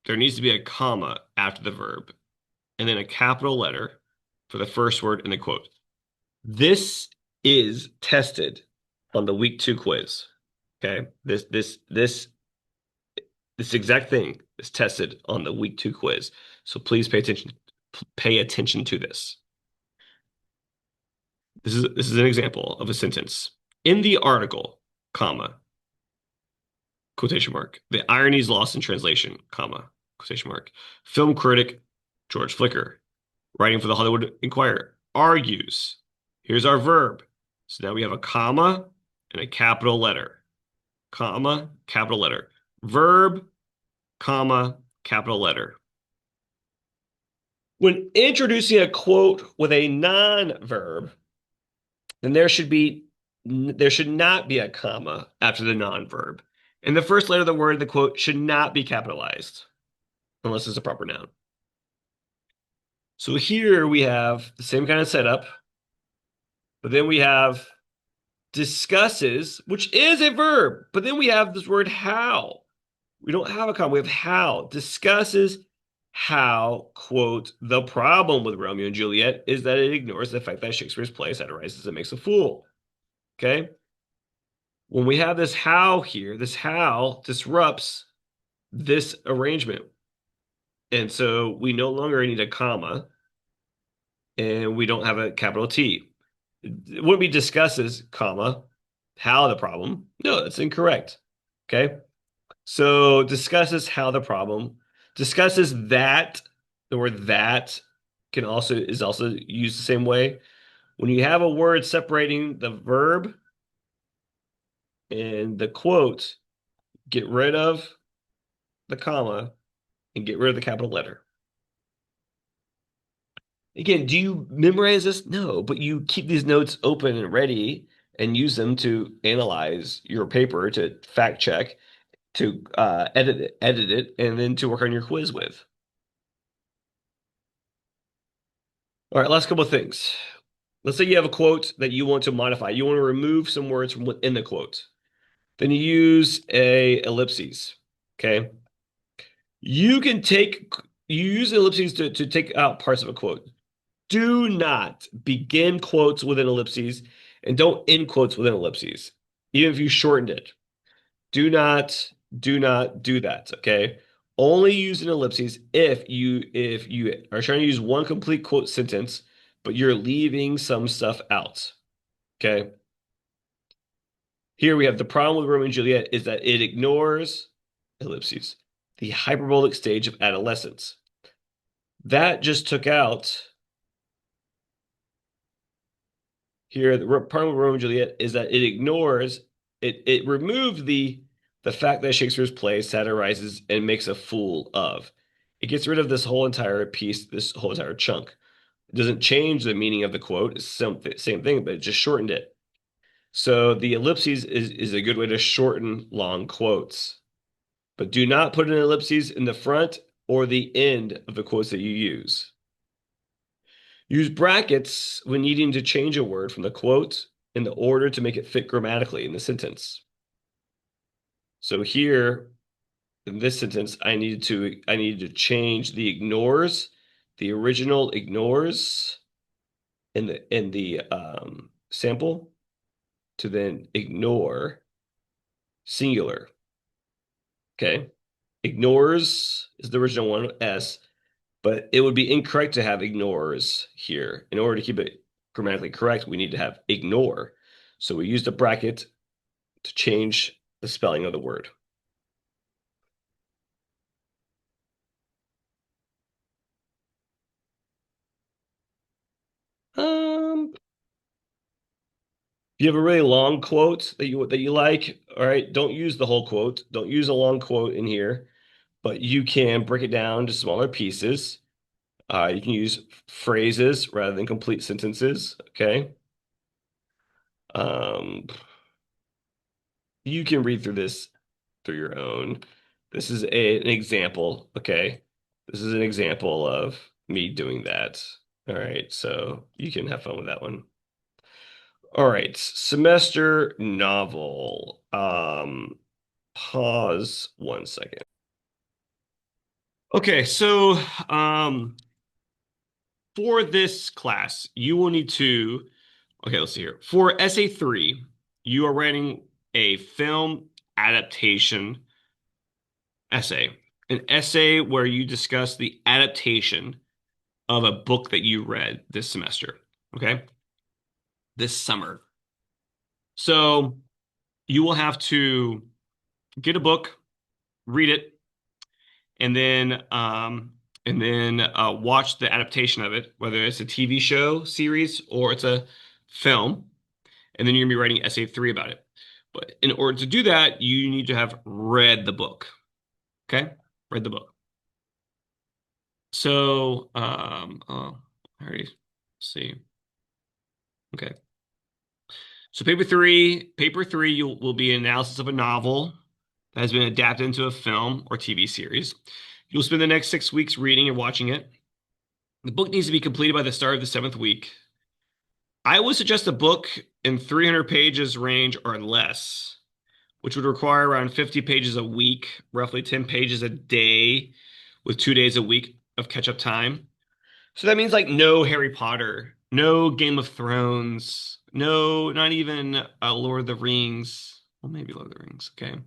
A: there needs to be a comma after the verb and then a capital letter for the first word in the quote. This is tested on the week two quiz. Okay. This exact thing is tested on the week two quiz. So please pay attention to this. This is an example of a sentence. In the article, comma, quotation mark. The irony is lost in translation, comma, quotation mark. Film critic George Flicker, writing for the Hollywood Inquirer, argues. Here's our verb. So now we have a comma and a capital letter. Comma, capital letter. Verb, comma, capital letter. When introducing a quote with a non-verb, then there should not be a comma after the non-verb. And the first letter of the word in the quote should not be capitalized unless it's a proper noun. So here we have the same kind of setup, but then we have discusses, which is a verb, but then we have this word how. We don't have a comma, we have how. Discusses how, quote, the problem with Romeo and Juliet is that it ignores the fact that Shakespeare's play satirizes and makes a fool. Okay? When we have this how here, this how disrupts this arrangement. And so we no longer need a comma and we don't have a capital T. It wouldn't be discusses, comma, how the problem. No, that's incorrect. Okay. So discusses how the problem, discusses that, the word that is also used the same way. When you have a word separating the verb and the quote, get rid of the comma and get rid of the capital letter. Again, do you memorize this? No, but you keep these notes open and ready and use them to analyze your paper, to fact check, to edit it, and then to work on your quiz with. All right, last couple of things. Let's say you have a quote that you want to modify. You want to remove some words from within the quote. Then you use a ellipses. Okay. You use ellipses to take out parts of a quote. Do not begin quotes with an ellipses and don't end quotes with an ellipses, even if you shortened it. Do not, do not do that. Okay. Only use an ellipses if you are trying to use one complete quote sentence, but you're leaving some stuff out. Okay. Here we have the problem with Romeo and Juliet is that it ignores ellipses, the hyperbolic stage of adolescence. That just took out here. The problem with Romeo and Juliet is that it ignores it removed the fact that Shakespeare's play satirizes and makes a fool of. It gets rid of this whole entire piece, this whole entire chunk. It doesn't change the meaning of the quote. It's same thing, but it just shortened it. So the ellipses is a good way to shorten long quotes. But do not put an ellipses in the front or the end of the quotes that you use. Use brackets when needing to change a word from the quote in the order to make it fit grammatically in the sentence. So here in this sentence, I needed to change the ignores, the original ignores in the sample to then ignore singular. Okay. Ignores is the original one, S, but it would be incorrect to have ignores here. In order to keep it grammatically correct, we need to have ignore. So we used a bracket to change the spelling of the word. If you have a really long quote that you like, all right, don't use the whole quote. Don't use a long quote in here, but you can break it down to smaller pieces. You can use phrases rather than complete sentences. Okay. Um, you can read through this through your own. This is an example. Okay. This is an example of me doing that. All right. So you can have fun with that one. All right. Semester novel. Pause 1 second. Okay. So, um, for this class, you will need to, okay, let's see here. For essay three, you are writing a film adaptation essay, an essay where you discuss the adaptation of a book that you read this semester, okay? This summer. So you will have to get a book, read it, and then watch the adaptation of it, whether it's a TV show series or it's a film, and then you're gonna be writing essay three about it. But in order to do that, you need to have read the book. Okay? Read the book. So, I already see. Okay. So paper three will be an analysis of a novel that has been adapted into a film or TV series. You'll spend the next 6 weeks reading and watching it. The book needs to be completed by the start of the seventh week. I would suggest a book in 300 pages range or less, which would require around 50 pages a week, roughly 10 pages a day, with 2 days a week of catch-up time. So that means like no Harry Potter, no Game of Thrones, no, not even Lord of the Rings. Well, maybe Lord of the Rings, okay.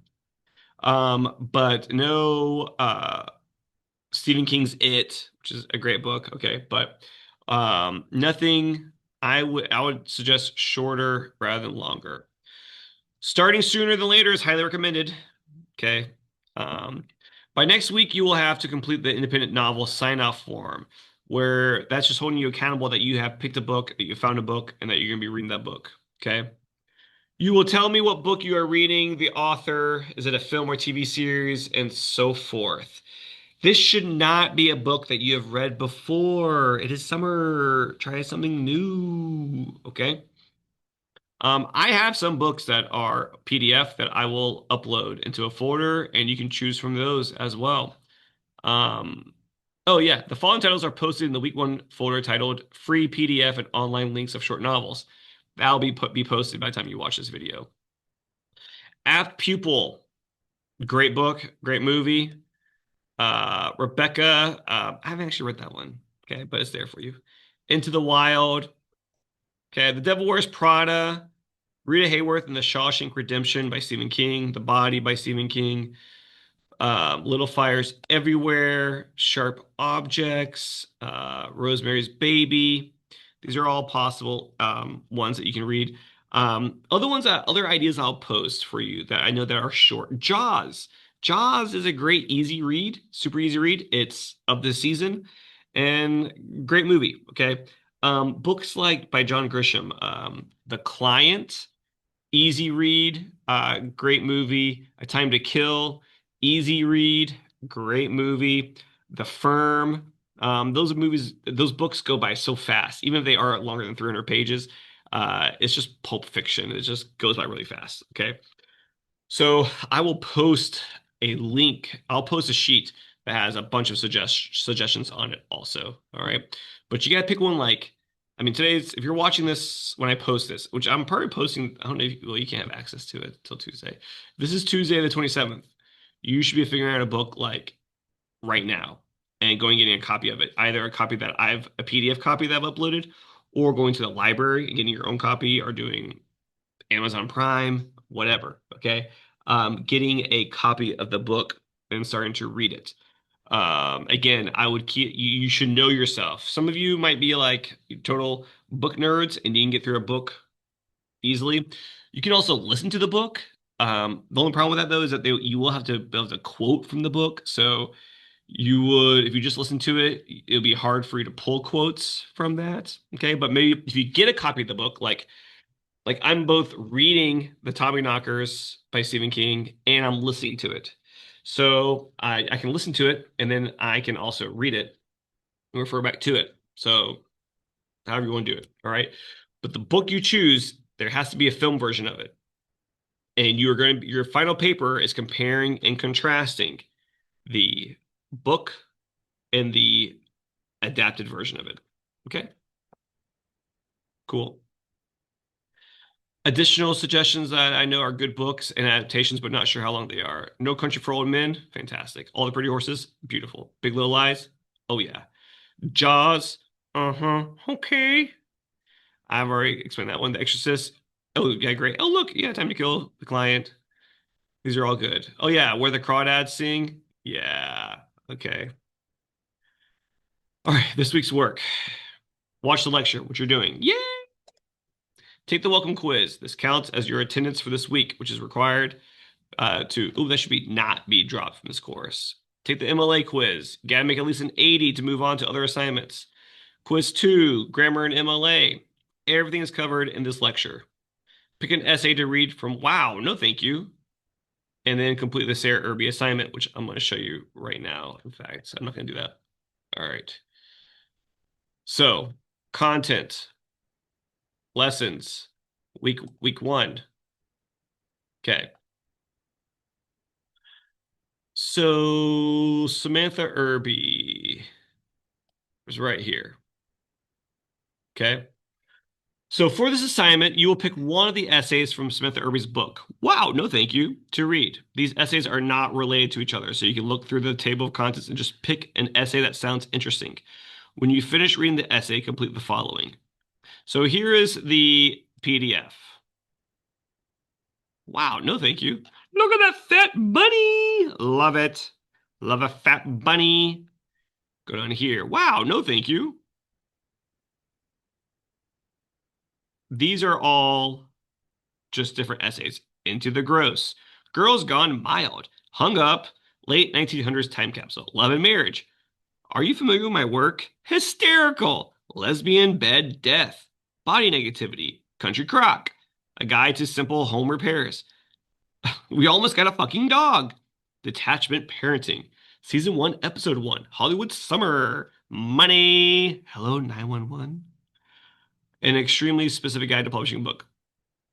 A: But no Stephen King's It, which is a great book, okay, but nothing. I would suggest shorter rather than longer. Starting sooner than later is highly recommended. Okay. Um, by next week, you will have to complete the independent novel sign-off form, where that's just holding you accountable that you have picked a book, that you found a book, and that you're going to be reading that book. Okay. You will tell me what book you are reading, the author, is it a film or TV series, and so forth. This should not be a book that you have read before. It is summer. Try something new. Okay. I have some books that are PDF that I will upload into a folder, and you can choose from those as well. Um, oh yeah, the following titles are posted in the week one folder titled "Free PDF and Online Links of Short Novels." That'll be posted by the time you watch this video. Apt Pupil, great book, great movie. Rebecca, I haven't actually read that one, okay, but it's there for you. Into the Wild, okay. The Devil Wears Prada. Rita Hayworth and The Shawshank Redemption by Stephen King, The Body by Stephen King, Little Fires Everywhere, Sharp Objects, Rosemary's Baby. These are all possible ones that you can read. Other ideas I'll post for you that I know that are short. Jaws. Jaws is a great, easy read, super easy read. It's of the season and great movie. Okay. Books like by John Grisham, The Client. Easy read, great movie. A Time to Kill, easy read, great movie. The Firm. Those books go by so fast, even if they are longer than 300 pages. It's just pulp fiction. It just goes by really fast. Okay. So I will post a link. I'll post a sheet that has a bunch of suggestions on it also. All right. But you gotta pick one like, I mean, if you're watching this when I post this, which I'm probably posting, I don't know well, you can't have access to it till Tuesday. This is Tuesday the 27th. You should be figuring out a book like right now and going and getting a copy of it. Either a PDF copy that I've uploaded, or going to the library and getting your own copy, or doing Amazon Prime, whatever. Okay. Getting a copy of the book and starting to read it. Again, I would keep, you should know yourself. Some of you might be like total book nerds and you can get through a book easily. You can also listen to the book. The only problem with that though is that you will have to be able to quote from the book. So you would, if you just listen to it, it would be hard for you to pull quotes from that. Okay. But maybe if you get a copy of the book, like Like I'm both reading The Tommyknockers by Stephen King and I'm listening to it. So I can listen to it and then I can also read it and refer back to it. So however you want to do it. All right. But the book you choose, there has to be a film version of it. And you are going to, your final paper is comparing and contrasting the book and the adapted version of it. Okay, cool. Additional suggestions that I know are good books and adaptations, but not sure how long they are. No Country for Old Men, fantastic. All the Pretty Horses, beautiful. Big Little Lies, oh yeah. Jaws, uh-huh, okay. I've already explained that one. The Exorcist, oh yeah, great. Oh look, yeah, Time to Kill the Client. These are all good. Oh yeah, Where the Crawdads Sing, yeah, okay. All right, this week's work. Watch the lecture, what you're doing. Yay! Take the welcome quiz. This counts as your attendance for this week, which is required that should be not be dropped from this course. Take the MLA quiz. Gotta make at least an 80 to move on to other assignments. Quiz 2, grammar and MLA. Everything is covered in this lecture. Pick an essay to read from Wow, no thank you. And then complete the Sarah Irby assignment, which I'm going to show you right now. In fact, I'm not going to do that. All right. So, content, lessons, week 1. Okay. So Samantha Irby is right here. Okay. So for this assignment, you will pick one of the essays from Samantha Irby's book. Wow, no thank you, to read. These essays are not related to each other, so you can look through the table of contents and just pick an essay that sounds interesting. When you finish reading the essay, complete the following. So here is the PDF. Wow, no thank you. Look at that fat bunny. Love it. Love a fat bunny. Go down here. Wow, no thank you. These are all just different essays. Into the Gross. Girls Gone Mild. Hung Up. Late 1900s Time Capsule. Love and Marriage. Are you familiar with my work? Hysterical. Lesbian Bed Death. Body Negativity. Country Crock. A Guide to Simple Home Repairs. We Almost Got a Fucking Dog. Detachment Parenting. Season 1, Episode 1. Hollywood Summer. Money. Hello, 911. An extremely specific guide to publishing a book.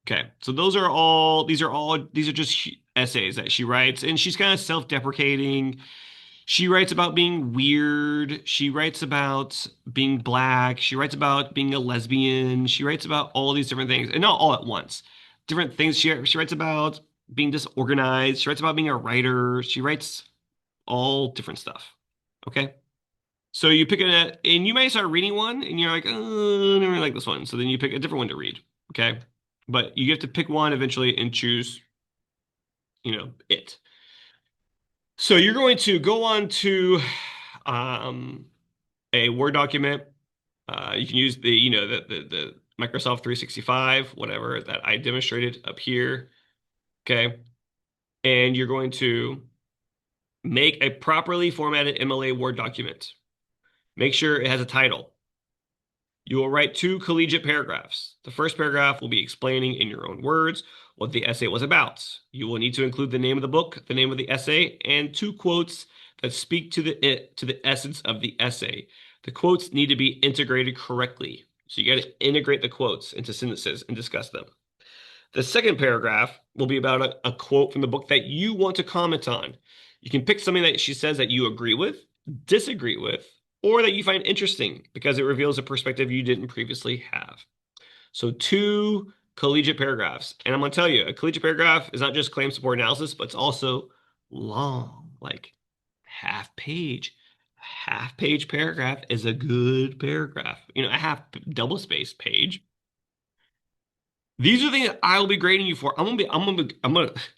A: Okay, so these are just essays that she writes, and she's kind of self-deprecating. She writes about being weird. She writes about being black. She writes about being a lesbian. She writes about all these different things, and not all at once. Different things. She writes about being disorganized. She writes about being a writer. She writes all different stuff. Okay. So you pick and you might start reading one, and you're like, oh, I never really like this one. So then you pick a different one to read. Okay. But you have to pick one eventually and choose, it. So you're going to go on to um, a Word document. You can use the Microsoft 365, whatever that I demonstrated up here. Okay. And you're going to make a properly formatted MLA Word document. Make sure it has a title. You will write 2 collegiate paragraphs. The first paragraph will be explaining in your own words what the essay was about. You will need to include the name of the book, the name of the essay, and 2 quotes that speak to the essence of the essay. The quotes need to be integrated correctly. So you got to integrate the quotes into sentences and discuss them. The second paragraph will be about a quote from the book that you want to comment on. You can pick something that she says that you agree with, disagree with, or that you find interesting because it reveals a perspective you didn't previously have. So 2 collegiate paragraphs. And I'm going to tell you, a collegiate paragraph is not just claim support analysis, but it's also long, like half page. A half page paragraph is a good paragraph. A half double space page. These are things that I will be grading you for. Can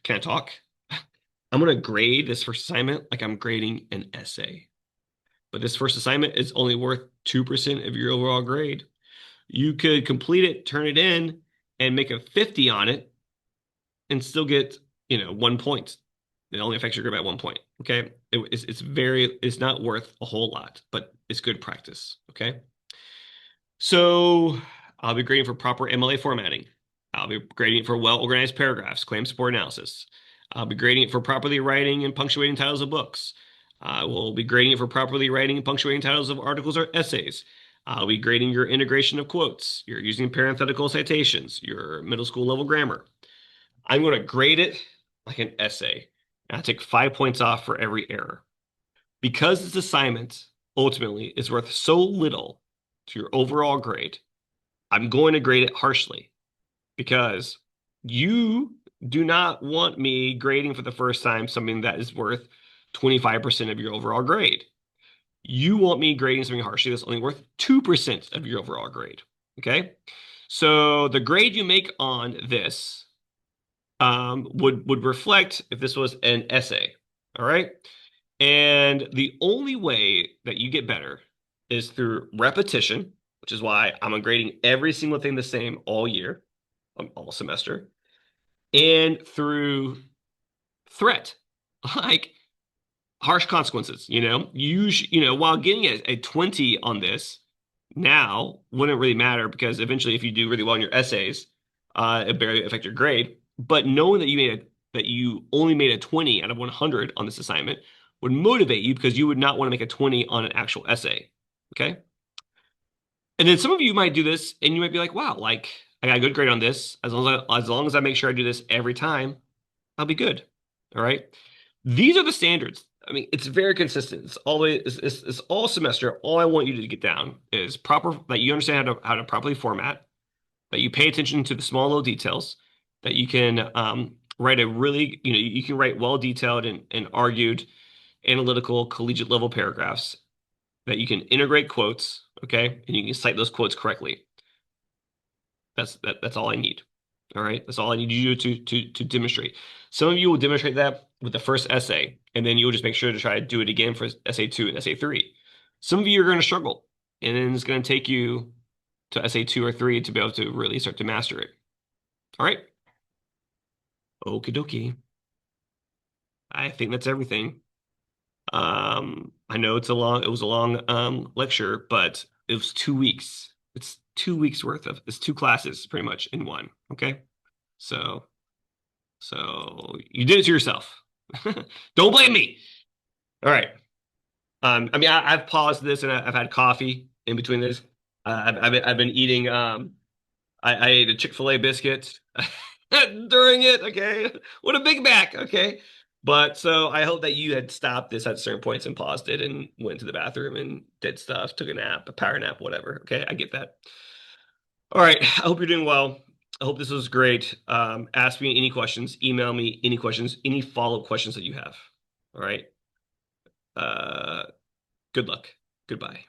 A: I talk? I'm gonna grade this first assignment like I'm grading an essay. But this first assignment is only worth 2% of your overall grade. You could complete it, turn it in, and make a 50 on it and still get, 1 point. It only affects your grade by 1 point. Okay. It's not worth a whole lot, but it's good practice. Okay. So I'll be grading for proper MLA formatting. I'll be grading it for well-organized paragraphs, claim support analysis. I'll be grading it for properly writing and punctuating titles of books. I will be grading it for properly writing and punctuating titles of articles or essays. I'll be grading your integration of quotes, your using parenthetical citations, your middle school level grammar. I'm going to grade it like an essay. And I'll take 5 points off for every error. Because this assignment ultimately is worth so little to your overall grade, I'm going to grade it harshly because you do not want me grading for the first time something that is worth 25% of your overall grade. You want me grading something harshly that's only worth 2% of your overall grade. Okay? So the grade you make on this would reflect if this was an essay. All right? And the only way that you get better is through repetition, which is why I'm grading every single thing the same all year, all semester, and through threat, like harsh consequences. While getting a 20 on this now wouldn't really matter because eventually, if you do really well in your essays, it barely affect your grade. But knowing that you only made a 20 out of 100 on this assignment would motivate you because you would not want to make a 20 on an actual essay. Okay. And then some of you might do this and you might be like, wow, like I got a good grade on this. As long as I make sure I do this every time, I'll be good. All right. These are the standards. I mean, it's very consistent. It's all semester. All I want you to get down is proper that you understand how to properly format, that you pay attention to the small little details, that you can write a really, you can write well detailed and argued analytical collegiate level paragraphs, that you can integrate quotes, okay, and you can cite those quotes correctly. That's all I need. All right. That's all I need you to demonstrate. Some of you will demonstrate that with the first essay, and then you'll just make sure to try to do it again for essay two and essay three. Some of you are going to struggle, and then it's going to take you to essay two or three to be able to really start to master it. All right. Okie dokie. I think that's everything. I know it was a long lecture, but it was 2 weeks. It's 2 weeks worth of it's two classes pretty much in one. Okay. So so you did it to yourself. Don't blame me. All right. I mean, I've paused this and I've had coffee in between this. I've been eating. I ate a Chick-fil-A biscuit during it. Okay, what a Big Mac. Okay, but so I hope that you had stopped this at certain points and paused it and went to the bathroom and did stuff, took a nap, a power nap, whatever. Okay, I get that. All right. I hope you're doing well. I hope this was great. Ask me any questions, email me any questions, any follow-up questions that you have. All right. Uh, good luck. Goodbye.